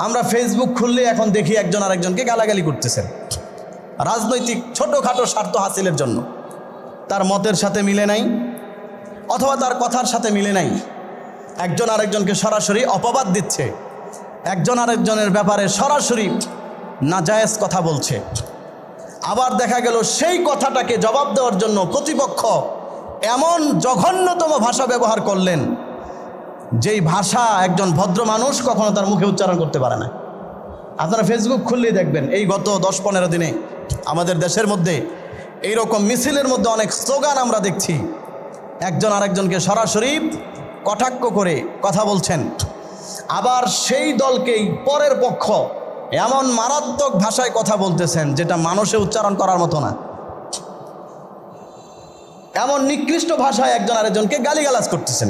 আমরা ফেসবুক খুললে এখন দেখি একজন আরেকজনকে গালাগালি করতেছেন রাজনৈতিক ছোটোখাটো স্বার্থ হাসিলের জন্য। তার মতের সাথে মিলে নাই অথবা তার কথার সাথে মিলে নাই, একজন আরেকজনকে সরাসরি অপবাদ দিচ্ছে, একজন আরেকজনের ব্যাপারে সরাসরি নাজায়েজ কথা বলছে। আবার দেখা গেল সেই কথাটাকে জবাব দেওয়ার জন্য প্রতিপক্ষ এমন জঘন্যতম ভাষা ব্যবহার করলেন, যেই ভাষা একজন ভদ্র মানুষ কখনো তার মুখে উচ্চারণ করতে পারে না। আপনারা ফেসবুক খুললেই দেখবেন এই গত 10-15 দিনে আমাদের দেশের মধ্যে এইরকম মিছিলের মধ্যে অনেক স্লোগান আমরা দেখছি, একজন আরেকজনকে সরাসরি কটাক্ষ করে কথা বলছেন। আবার সেই দলকেই পরের পক্ষ এমন মারাত্মক ভাষায় কথা বলতেছেন যেটা মানুষে উচ্চারণ করার মতো না। এমন নিকৃষ্ট ভাষায় একজন আরেকজনকে গালিগালাজ করতেছেন।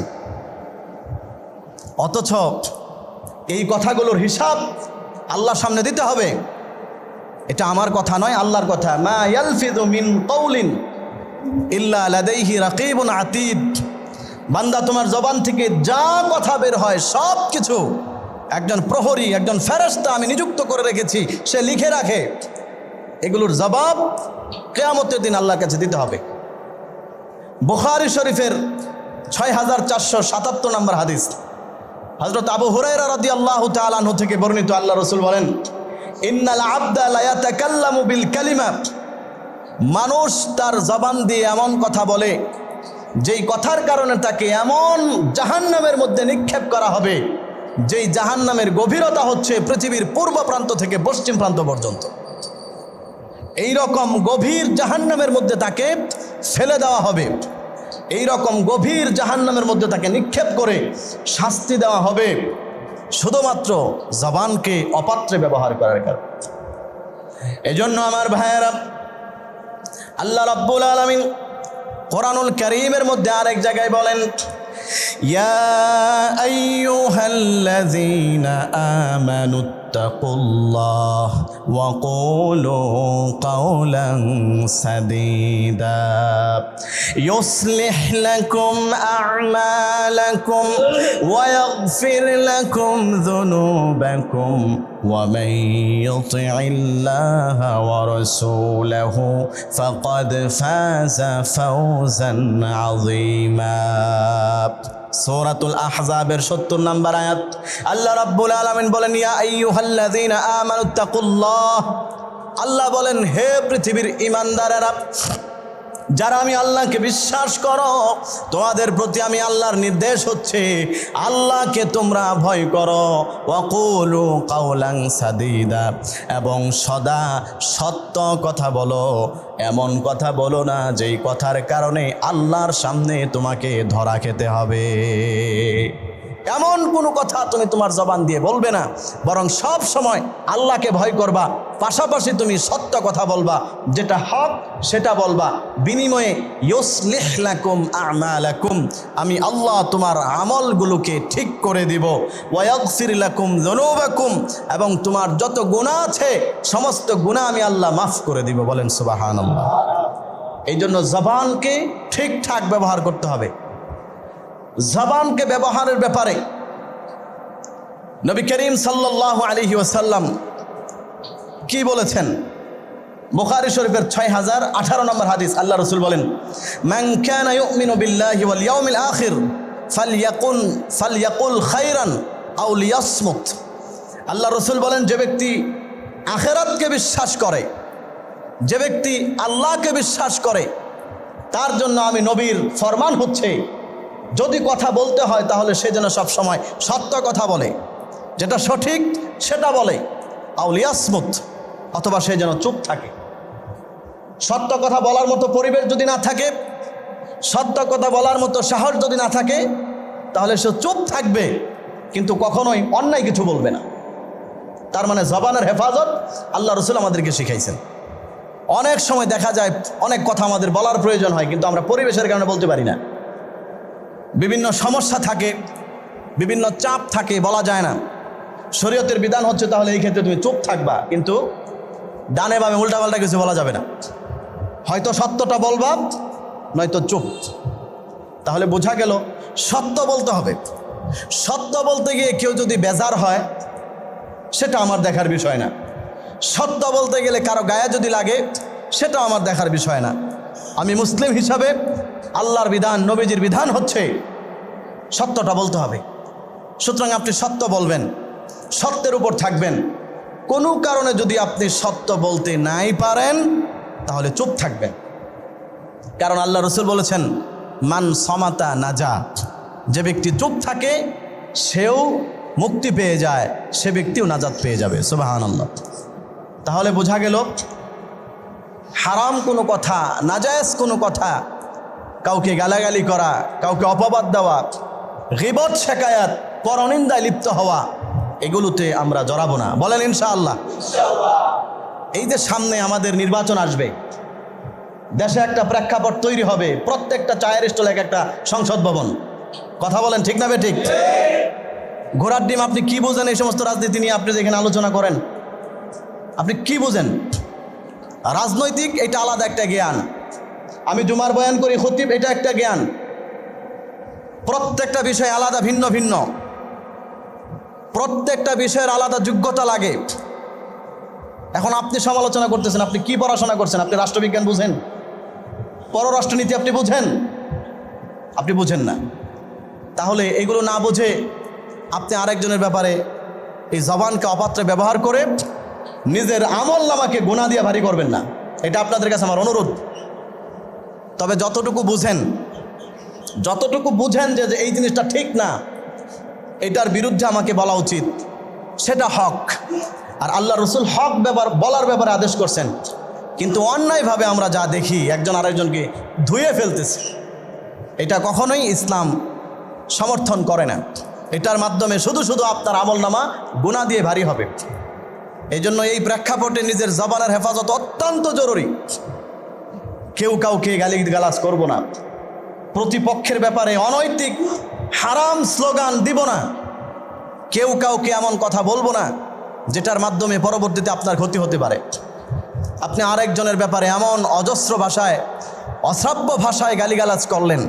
অথচ এই কথাগুলোর হিসাব আল্লাহর সামনে দিতে হবে। এটা আমার কথা নয়, আল্লাহর কথা। মা ইয়ালফিযু মিন কাউলিন ইল্লা লাদাইহি রাকিবুন আতীদ। বান্দা, তোমার জবান থেকে যা কথা বের হয় সব কিছু একজন প্রহরী, একজন ফেরেশতা আমি নিযুক্ত করে রেখেছি, সে লিখে রাখে। এগুলোর জবাব কিয়ামতের দিন আল্লাহর কাছে দিতে হবে। বুখারী শরীফের 6477 নম্বর হাদিস, হযরত আবু হুরায়রা রাদিয়াল্লাহু তাআলা আনহু থেকে বর্ণিত, আল্লাহ রাসূল বলেন, ইন্নাল আবদা লা ইয়াতাকাল্লামু বিল কালিমা। মানুষ তার জবান দিয়ে এমন কথা বলে যেই কথার কারণে তাকে এমন জাহান্নামের মধ্যে নিক্ষেপ করা হবে, যেই জাহান্নামের গভীরতা হচ্ছে পৃথিবীর পূর্ব প্রান্ত থেকে পশ্চিম প্রান্ত পর্যন্ত। এই রকম গভীর জাহান্নামের মধ্যে তাকে ফেলে দেওয়া হবে, এই রকম গভীর জাহান্নামের মধ্যে তাকে নিক্ষেপ করে শাস্তি দেওয়া হবে শুধুমাত্র জবানকে অপাত্রে ব্যবহার করার কারণে। এজন্য আমার ভাইয়েরা, আল্লাহ রাব্বুল আলামিন কোরআনুল কারীমের মধ্যে আরেক জায়গায় বলেন, ইয়া আইয়ুহাল্লাযীনা আমানুত্তাকুল্লাহ ওয়া কুলু কাওলান সাদীদা ইউসলিহ লাকুম আ'মালাকুম ওয়া ইয়াগফির লাকুম যুনুবাকুম ওয়া মান ইউতি'ইল্লাহা ওয়া রাসূলাহু ফাকাদ ফাযা ফাওজান আযীমা। সূরাতুল আহজাবের 70 নম্বর আয়াত, আল্লাহ রাব্বুল আলামিন বলেন, ইয়া আইয়ুহাল্লাযীনা আমানুত্তাকুল্লাহ। আল্লাহ বলেন, হে পৃথিবীর ঈমানদারেরা, যারা আমি আল্লাহকে বিশ্বাস করো, তোমাদের প্রতি আমি আল্লাহর নির্দেশ হচ্ছে আল্লাহকে তোমরা ভয় করো। ওয়াকুলু কাওলান সাদীদা, এবং সদা সত্য কথা বলো, এমন কথা বলো না যেই কথার কারণে আল্লাহর সামনে তোমাকে ধরা খেতে হবে। এমন কোনো কথা তুমি তোমার জবান দিয়ে বলবে না, বরং সব সময় আল্লাহকে ভয় করবা, পাশাপাশি তুমি সত্য কথা বলবা, যেটা হক সেটা বলবা। বিনিময়ে ইউসলিহ লাকুম আ'মালাকুম, আমি আল্লাহ তোমার আমলগুলোকে ঠিক করে দিব। ওয়া ইয়াগফির লাকুম যুনুবাকুম, এবং তোমার যত গুনাহ আছে সমস্ত গুনাহ আমি আল্লাহ মাফ করে দিব। বলেন সুবহানাল্লাহ। এই জন্য জবানকে ঠিকঠাক ব্যবহার করতে হবে। জবানকে ব্যবহারের ব্যাপারে নবী করিম সাল্লাল্লাহু আলাইহি ওয়াসাল্লাম কি বলেছেন? বুখারী শরীফের 6018 নম্বর হাদিস, আল্লাহ রাসূল বলেন, মান কানা ইউমিনু বিল্লাহি ওয়াল ইয়াউমিল আখির ফালইয়াকুল খায়রান আও লিয়াসমুত। আল্লাহ রাসূল বলেন, যে ব্যক্তি আখিরাতকে বিশ্বাস করে, যে ব্যক্তি আল্লাহকে বিশ্বাস করে, তার জন্য আমি নবীর ফরমান হচ্ছে, যদি কথা বলতে হয় তাহলে সে যেন সবসময় সত্য কথা বলে, যেটা সঠিক সেটা বলে। আউলিয়াসমুত, অথবা সে যেন চুপ থাকে। সত্য কথা বলার মতো পরিবেশ যদি না থাকে, সত্য কথা বলার মতো সাহস যদি না থাকে, তাহলে সে চুপ থাকবে, কিন্তু কখনোই অন্যায় কিছু বলবে না। তার মানে জবানের হেফাজত আল্লাহ রাসূল আমাদেরকে শিখাইছেন। অনেক সময় দেখা যায় অনেক কথা আমাদের বলার প্রয়োজন হয়, কিন্তু আমরা পরিবেশের কারণে বলতে পারি না। বিভিন্ন সমস্যা থাকে, বিভিন্ন চাপ থাকে, বলা যায় না। শরীয়তের বিধান হচ্ছে তাহলে এই ক্ষেত্রে তুমি চুপ থাকবা, কিন্তু ডানে বামে উল্টাপাল্টা কিছু বলা যাবে না। হয়তো সত্যটা বলবা, নয়তো চুপ। তাহলে বোঝা গেল সত্য বলতে হবে। সত্য বলতে গিয়ে কেউ যদি বেজার হয় সেটা আমার দেখার বিষয় না। সত্য বলতে গেলে কারো গায়ে যদি লাগে সেটাও আমার দেখার বিষয় না। আমি মুসলিম হিসাবে আল্লাহর বিধান, নবীজির বিধান হচ্ছে সত্যটা বলতে হবে। সুতরাং আপনি সত্য বলবেন, সত্যের উপর থাকবেন। কোনো কারণে যদি আপনি সত্য বলতে নাই পারেন তাহলে চুপ থাকবেন। কারণ আল্লাহ রসুল বলেছেন, মান সমাতা নাজা, যে ব্যক্তি চুপ থাকে সেও মুক্তি পেয়ে যায়, সে ব্যক্তিও নাজাত পেয়ে যাবে। সুবহানাল্লাহ। তাহলে বোঝা গেল হারাম কোনো কথা, নাজায়েজ কোনো কথা, কাউকে গালাগালি করা, কাউকে অপবাদ দেওয়া, গীবত শেকায়াত, পরনিন্দায় লিপ্ত হওয়া, এগুলোতে আমরা জড়াবো না। বলেন ইনশাআল্লাহ। এই যে সামনে আমাদের নির্বাচন আসবে, দেশে একটা প্রেক্ষাপট তৈরি হবে, প্রত্যেকটা চায়ের স্টলে একটা সংসদ ভবন। কথা বলেন ঠিক না ঠিক? ঘোড়ার ডিম আপনি কি বোঝেন এই সমস্ত রাজনীতি নিয়ে? আপনি যেখানে আলোচনা করেন আপনি কি বোঝেন? রাজনৈতিক এটা আলাদা একটা জ্ঞান, আমি জুমার বয়ান করি, খতিব, এটা একটা জ্ঞান। প্রত্যেকটা বিষয় আলাদা, ভিন্ন ভিন্ন, প্রত্যেকটা বিষয়ের আলাদা যোগ্যতা লাগে। এখন আপনি সমালোচনা করতেছেন, আপনি কি পড়াশোনা করছেন? আপনি রাষ্ট্রবিজ্ঞান বুঝেন? পররাষ্ট্রনীতি আপনি বুঝেন? আপনি বুঝেন না। তাহলে এগুলো না বুঝে আপনি আরেকজনের ব্যাপারে এই জবানকে অপাত্রে ব্যবহার করে নিজের আমল নামাকে গুনাহ দিয়ে ভারী করবেন না। এটা আপনাদের কাছে আমার অনুরোধ। তবে যতটুকু বুঝেন যে এই জিনিসটা ঠিক না, এটার বিরুদ্ধে আমাকে বলা উচিত, সেটা হক। আর আল্লাহ রসুল হক বলার ব্যাপারে আদেশ করছেন। কিন্তু অন্যায়ভাবে আমরা যা দেখি, একজন আরেকজনকে ধুয়ে ফেলতেছে, এটা কখনোই ইসলাম সমর্থন করে না। এটার মাধ্যমে শুধু শুধু আপনার আমলনামা গুনাহ দিয়ে ভারী হবে। এই জন্য এই প্রেক্ষাপটে নিজের জবানের হেফাজত অত্যন্ত জরুরি। কেউ কাউকে গালিগালাজ করব না, প্রতিপক্ষের ব্যাপারে অনৈতিক হারাম স্লোগান দিব না, কেউ কাউকে এমন কথা বলবো না যেটার মাধ্যমে পরবর্তীতে আপনার ক্ষতি হতে পারে। আপনি আরেকজনের ব্যাপারে এমন অজস্র ভাষায়, অশ্রাব্য ভাষায় গালিগালাজ করলেন,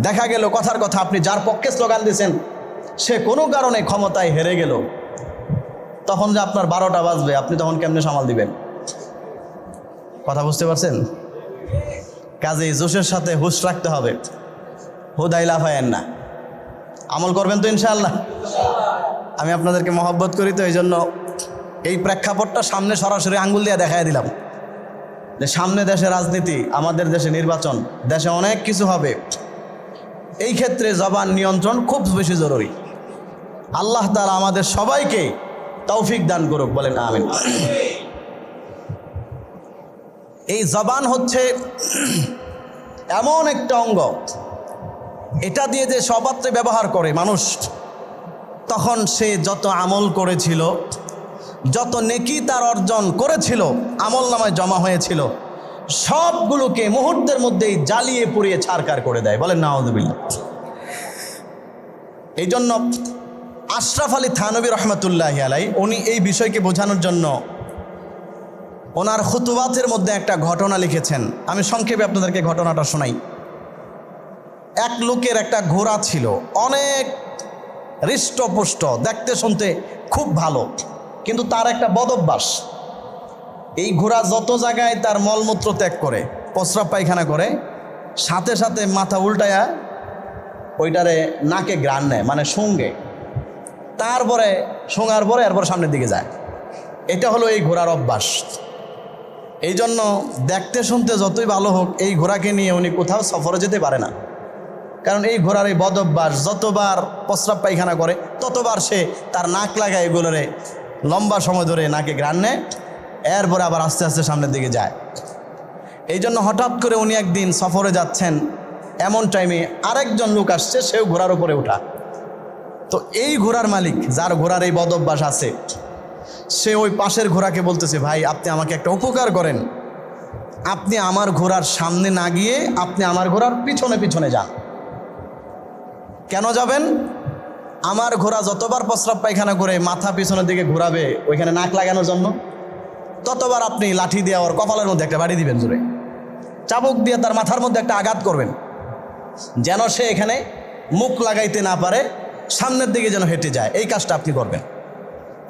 দেখা গেল কথার কথা আপনি যার পক্ষে স্লোগান দিয়েছেন সে কোনো কারণে ক্ষমতায় হেরে গেল, তখন যে আপনার 12টা বাজবে, আপনি তখন কেমনে সামাল দিবেন? কথা বুঝতে পারছেন? কাজেই জোশের সাথে হুঁশ রাখতে হবে, হুদাই লাফায়েন না। আমল করবেন তো ইনশাআল্লাহ? আমি আপনাদেরকে মহব্বত করি, তো এই জন্য এই প্রেক্ষাপটটা সামনে সরাসরি আঙ্গুল দিয়ে দেখাই দিলাম যে সামনে দেশে রাজনীতি, আমাদের দেশে নির্বাচন, দেশে অনেক কিছু হবে। এই ক্ষেত্রে জবান নিয়ন্ত্রণ খুব বেশি জরুরি। আল্লাহ তাআলা আমাদের সবাইকে তৌফিক দান করুক, বলেন আমিন। এই জবান হচ্ছে এমন একটা অঙ্গ, এটা দিয়ে যে সপাত্রে ব্যবহার করে মানুষ, তখন সে যত আমল করেছিল, যত নেকি তার অর্জন করেছিল, আমল নামায় জমা হয়েছিল, সবগুলোকে মুহূর্তের মধ্যেই জ্বালিয়ে পুড়িয়ে ছারখার করে দেয়। বলেন নাউযুবিল্লাহ। এই জন্য আশরাফ আলী থানভী রহমতুল্লাহি আলাইহি উনি এই বিষয়কে বোঝানোর জন্য ওনার খুতুবাতের মধ্যে একটা ঘটনা লিখেছেন। আমি সংক্ষেপে আপনাদেরকে ঘটনাটা শোনাই। এক লোকের একটা ঘোড়া ছিল, অনেক হৃষ্টপুষ্ট, দেখতে শুনতে খুব ভালো, কিন্তু তার একটা বদভ্যাস। এই ঘোড়া যত জায়গায় তার মলমূত্র ত্যাগ করে, প্রস্রাব পায়খানা করে, সাথে সাথে মাথা উল্টায়া ওইটারে নাকে গ্রান নেয়, মানে শুঙ্গে, তারপরে শোঙার পরে এরপর সামনের দিকে যায়। এটা হলো এই ঘোড়ার অভ্যাস। এই জন্য দেখতে শুনতে যতই ভালো হোক, এই ঘোড়াকে নিয়ে উনি কোথাও সফরে যেতে পারে না। কারণ এই ঘোড়ার এই বদ অভ্যাস, যতবার প্রস্রাব পায়খানা করে ততবার সে তার নাক লাগায় এগুলোরে লম্বা সময় ধরে নাকে ঘ্রাণ নেয়, এরপরে আবার আস্তে আস্তে সামনের দিকে যায়। এই জন্য হঠাৎ করে উনি একদিন সফরে যাচ্ছেন, এমন টাইমে আরেকজন লোক আসছে, সেও ঘোড়ার উপরে ওঠা। তো এই ঘোড়ার মালিক, যার ঘোড়ার এই বদ অভ্যাস আছে, সে ওই পাশের ঘোড়াকে বলতেছে, ভাই আপনি আমাকে একটা উপকার করেন, আপনি আমার ঘোড়ার সামনে না গিয়ে আপনি আমার ঘোড়ার পিছনে পিছনে যান। কেন যাবেন? আমার ঘোড়া যতবার প্রস্রাব পায়খানা করে মাথা পিছনের দিকে ঘোরাবে ওইখানে নাক লাগানোর জন্য, ততবার আপনি লাঠি দিয়ে ওর কপালের মধ্যে একটা বাড়ি দিবেন, জোরে চাবুক দিয়ে তার মাথার মধ্যে একটা আঘাত করবেন, যেন সে এখানে মুখ লাগাইতে না পারে, সামনের দিকে যেন হেঁটে যায়। এই কাজটা আপনি করবেন।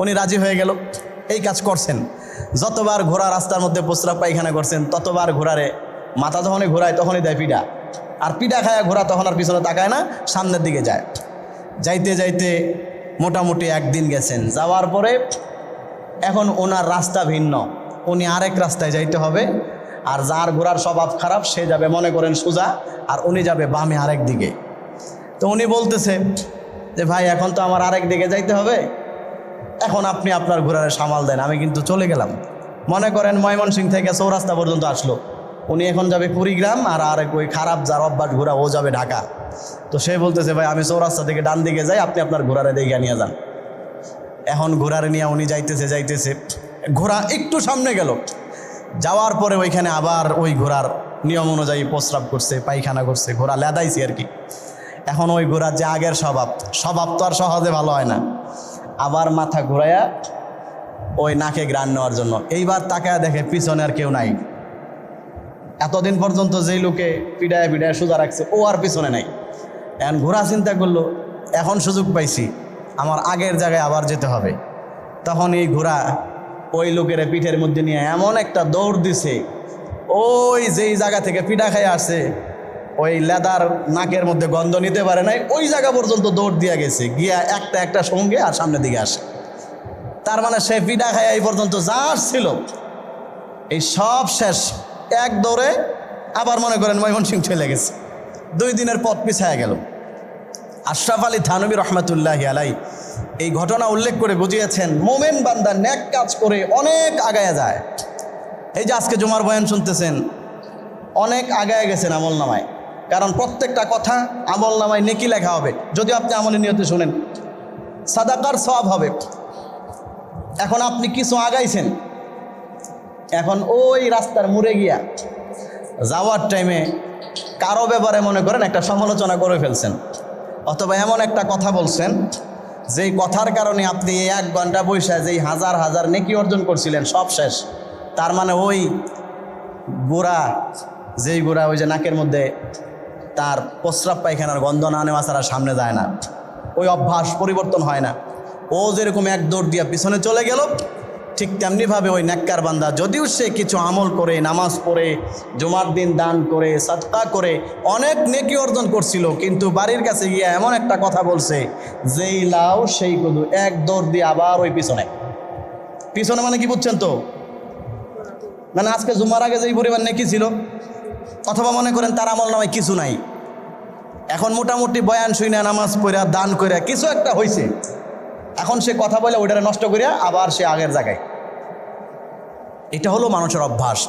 উনি রাজি হয়ে গেল, এই কাজ করছেন। যতবার ঘোড়া রাস্তার মধ্যে প্রস্রাব পায়খানা করছেন, ততবার ঘোড়ারে মাথা যখনই ঘোরায় তখনই দেয় পিঠা, আর পিঠা খায় ঘোড়া তখন আর পিছনে তাকায় না, সামনের দিকে যায়। যাইতে যাইতে মোটামুটি একদিন গেছেন, যাওয়ার পরে এখন ওনার রাস্তা ভিন্ন, উনি আরেক রাস্তায় যাইতে হবে। আর যার ঘোড়ার স্বভাব খারাপ সে যাবে মনে করেন সোজা, আর উনি যাবে বামে আরেক দিকে। তো উনি বলতেছে যে ভাই এখন তো আমার আরেক দিকে যাইতে হবে, এখন আপনি আপনার ঘোড়ার সামাল দেন, আমি কিন্তু চলে গেলাম। মনে করেন ময়মনসিংহ থেকে চৌরাস্তা পর্যন্ত আসলো, উনি এখন যাবে কুড়িগ্রাম, আর আরেক ওই খারাপ যার অভ্যাস ঘোড়া ও যাবে ঢাকা। তো সে বলতেছে ভাই আমি চৌরাস্তা থেকে ডান দিকে যাই, আপনি আপনার ঘোড়ারে দিকে নিয়ে যান। এখন ঘোড়ারে নিয়ে উনি যাইতেছে, ঘোড়া একটু সামনে গেল, যাওয়ার পরে ওইখানে আবার ওই ঘোড়ার নিয়ম অনুযায়ী প্রস্রাব করছে, পায়খানা করছে, ঘোড়া লেদাইছে আর কি। এখন ওই ঘোড়ার যে আগের স্বভাব তো আর সহজে ভালো হয় না, আবার মাথা ঘুরাইয়া ওই নাকে গ্রাণ নেওয়ার জন্য। এইবার তাকায় দেখে পিছনে আর কেউ নাই। এতদিন পর্যন্ত যেই লোকে পিডায় সোজা রাখছে ও আর পিছনে নাই। এখন ঘোড়া চিন্তা করলো এখন সুযোগ পাইছি, আমার আগের জায়গায় আবার যেতে হবে। তখন এই ঘোড়া ওই লোকের পিঠের মধ্যে নিয়ে এমন একটা দৌড় দিছে, ওই যেই জায়গা থেকে পিঠা খাই আসছে ওই লেদার নাকের মধ্যে গন্ধ নিতে পারে নাই, ওই জায়গা পর্যন্ত দৌড় দিয়া গেছে, গিয়া একটা সঙ্গে আর সামনের দিকে আসে। তার মানে সে পিঠা খাই এই পর্যন্ত যা আসছিল এই সব শেষ, এক দৌড়ে আবার মনে করেন ময়মনসিংহ চলে গেছে। 2 দিনের পথ পিছায়া গেল। আশরাফ আলী থানভী রহমতুল্লাহি আলাইহি এই ঘটনা উল্লেখ করে বুঝিয়েছেন মোমেন বান্দা নেক কাজ করে অনেক আগায়া যায়। এই যে আজকে জুমার বয়ান শুনতেছেন, অনেক আগায় গেছেন আমল নামায়, কারণ প্রত্যেকটা কথা আমল নামায় নেকি লেখা হবে যদি আপনি আমলের নিয়তে শুনেন, সাদাকার সওয়াব হবে। এখন আপনি কিছু আগাইছেন, এখন ওই রাস্তার মুড়ে গিয়া যাওয়ার টাইমে কারো ব্যাপারে মনে করেন একটা সমালোচনা করে ফেলছেন, অথবা এমন একটা কথা বলছেন যেই কথার কারণে আপনি 1 ঘন্টা বসে যেই হাজার নেকি অর্জন করছিলেন সব শেষ। তার মানে ওই গোড়া ওই যে নাকের মধ্যে তার প্রস্রাব পায়খানার গন্ধ না নেওয়া ছাড়া সামনে যায় না, ওই অভ্যাস পরিবর্তন হয় না। ও যেরকম এক দৌড় দিয়া পিছনে চলে গেল, ঠিক তেমনিভাবে ওই নেককার বান্দা যদিও সে কিছু আমল করে, নামাজ পড়ে, জুমার দিন দান করে, সাদকা করে অনেক নেকি অর্জন করছিল, কিন্তু বাড়ির কাছে গিয়ে এমন একটা কথা বলছে যেই লাউ সেই কদু, এক দৌড় দিয়ে আবার ওই পিছনে মানে কি বুঝছেন তো? মানে আজকে জুমার আগে যেই পরিমাণ নেকি ছিল, অথবা মনে করেন তার আমল নামায় কিছু নাই, এখন মোটামুটি বয়ান শুনে নামাজ পড়া দান করে কিছু একটা হয়েছে, এখন সে কথা বলে ওইটারে নষ্ট করিয়া আবার সে আগের জায়গায়। এটা হলো মানুষের অভ্যাস।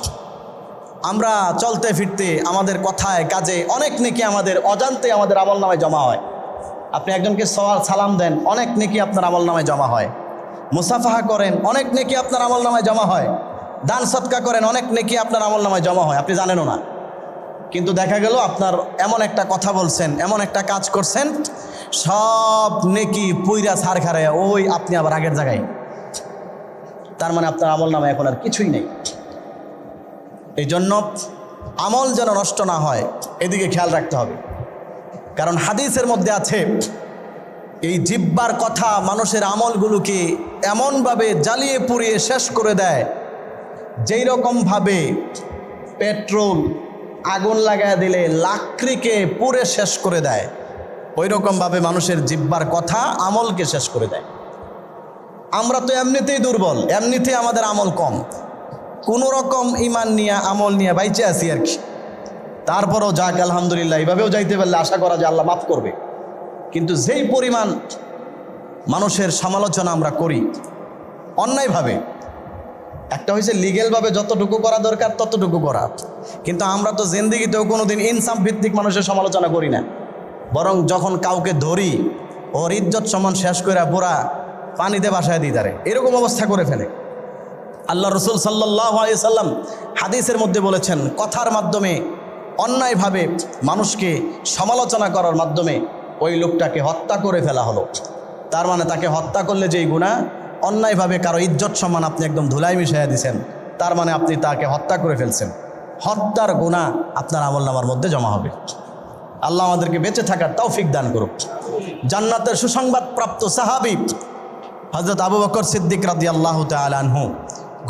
আমরা চলতে ফিরতে আমাদের কথায় কাজে অনেক নেকি আমাদের অজান্তে আমাদের আমল নামায় জমা হয়। আপনি একজনকে সালাম দেন, অনেক নেকি আপনার আমল নামায় জমা হয়। মুসাফাহা করেন, অনেক নেকি আপনার আমল নামায় জমা হয়। দান সৎকা করেন, অনেক নেকি আপনার আমল নামায় জমা হয়, আপনি জানেনও না। কিন্তু দেখা গেল আপনার এমন একটা কথা বলছেন, এমন একটা কাজ করছেন, সব নেকি পুইরা ছাড় খারে ওই আপনি আবার আগের জায়গায়। তার মানে আপনার আমল নামে এখন আর কিছুই নেই। এই জন্য আমল যেন নষ্ট না হয় এদিকে খেয়াল রাখতে হবে। কারণ হাদিসের মধ্যে আছে এই জিহ্বার কথা মানুষের আমলগুলোকে এমনভাবে জ্বালিয়ে পুড়িয়ে শেষ করে দেয়, যেই রকমভাবে পেট্রোল আগুন লাগায় দিলে লাকড়িকে পুড়ে শেষ করে দেয়, ওই রকমভাবে মানুষের জিহ্বার কথা আমলকে শেষ করে দেয়। আমরা তো এমনিতেই দুর্বল, এমনিতেই আমাদের আমল কম, কোনো রকম ইমান নিয়ে আমল নিয়ে বাইচে আছি আর কি। তারপরেও যাক আলহামদুলিল্লাহ, এইভাবেও যাইতে পারলে আশা করা যে আল্লাহ মাফ করবে। কিন্তু যেই পরিমাণ মানুষের সমালোচনা আমরা করি অন্যায়ভাবে, একটা হয়েছে লিগেলভাবে যতটুকু করা দরকার ততটুকু করা, কিন্তু আমরা তো জিন্দেগিতেও কোনোদিন ইনসাফ ভিত্তিক মানুষের সমালোচনা করি না, বরং যখন কাউকে ধরি ওর ইজ্জত সম্মান শেষ করে পুরা পানিতে বাসায় দিই তারে, এরকম অবস্থা করে ফেলে। আল্লাহ রসুল সাল্লাল্লাহু আলাইহি সাল্লাম হাদিসের মধ্যে বলেছেন, কথার মাধ্যমে অন্যায়ভাবে মানুষকে সমালোচনা করার মাধ্যমে ওই লোকটাকে হত্যা করে ফেলা হলো। তার মানে তাকে হত্যা করলে যেই গুনাহ, অন্যায়ভাবে কারো ইজ্জত সম্মান আপনি একদম ধুলাই মিশাইয়া দিয়েছেন, তার মানে আপনি তাকে হত্যা করে ফেলছেন। হত্যার গুনাহ আপনার আমলনামার মধ্যে জমা হবে। আল্লাহ আমাদেরকে বেঁচে থাকার তৌফিক দান করুক। জান্নাতের সুসংবাদ প্রাপ্ত সাহাবী হযরত আবু বকর সিদ্দিক রাদিয়াল্লাহু তাআলা আনহু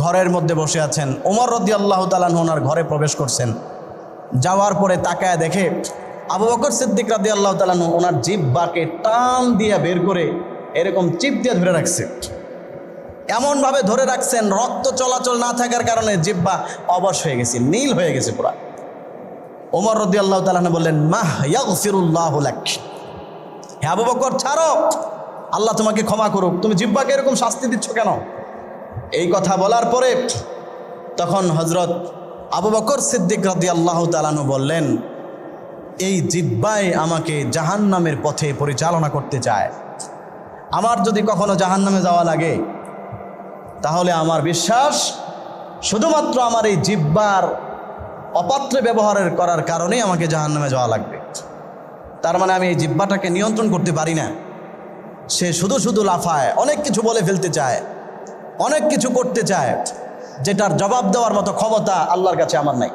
ঘরের মধ্যে বসে আছেন। ওমর রাদিয়াল্লাহু তাআলা আনহু ওনার ঘরে প্রবেশ করছেন। যাওয়ার পরে তাকায় দেখে আবু বকর সিদ্দিক রাদিয়াল্লাহু তাআলা আনহু ওনার জিহ্বাকে টান দিয়ে বের করে এরকম চিপ দিয়ে ধরে রাখছে। এমনভাবে ধরে রাখছেন, রক্ত চলাচল না থাকার কারণে জিহ্বা অবশ হয়ে গেছে, নীল হয়ে গেছে পুরা। ওমর রাদিয়াল্লাহু তাআলা আনহু বললেন, মাহ ইয়াগফিরুল্লাহু লাক, হে আবু বকর ছাড়ো, আল্লাহ তোমাকে ক্ষমা করুক, তুমি জিহ্বাকে এরকম শাস্তি দিচ্ছ কেন? এই কথা বলার পরে তখন হযরত আবু বকর সিদ্দিক রাদিয়াল্লাহু তাআলা আনহু বললেন, এই জিহ্বাই আমাকে জাহান্নামের পথে পরিচালনা করতে চায়। আমার যদি কখনো জাহান্নামে যাওয়া লাগে, তাহলে আমার বিশ্বাস শুধুমাত্র আমার এই জিহ্বার অপাত্রে ব্যবহারের করার কারণেই আমাকে জাহান্নামে যাওয়া লাগবে। তার মানে আমি এই জিহ্বাটাকে নিয়ন্ত্রণ করতে পারি না। সে শুধু শুধু লাফায়, অনেক কিছু বলে ফেলতে চায়, অনেক কিছু করতে চায়, যেটার জবাব দেওয়ার মতো ক্ষমতা আল্লাহর কাছে আমার নাই।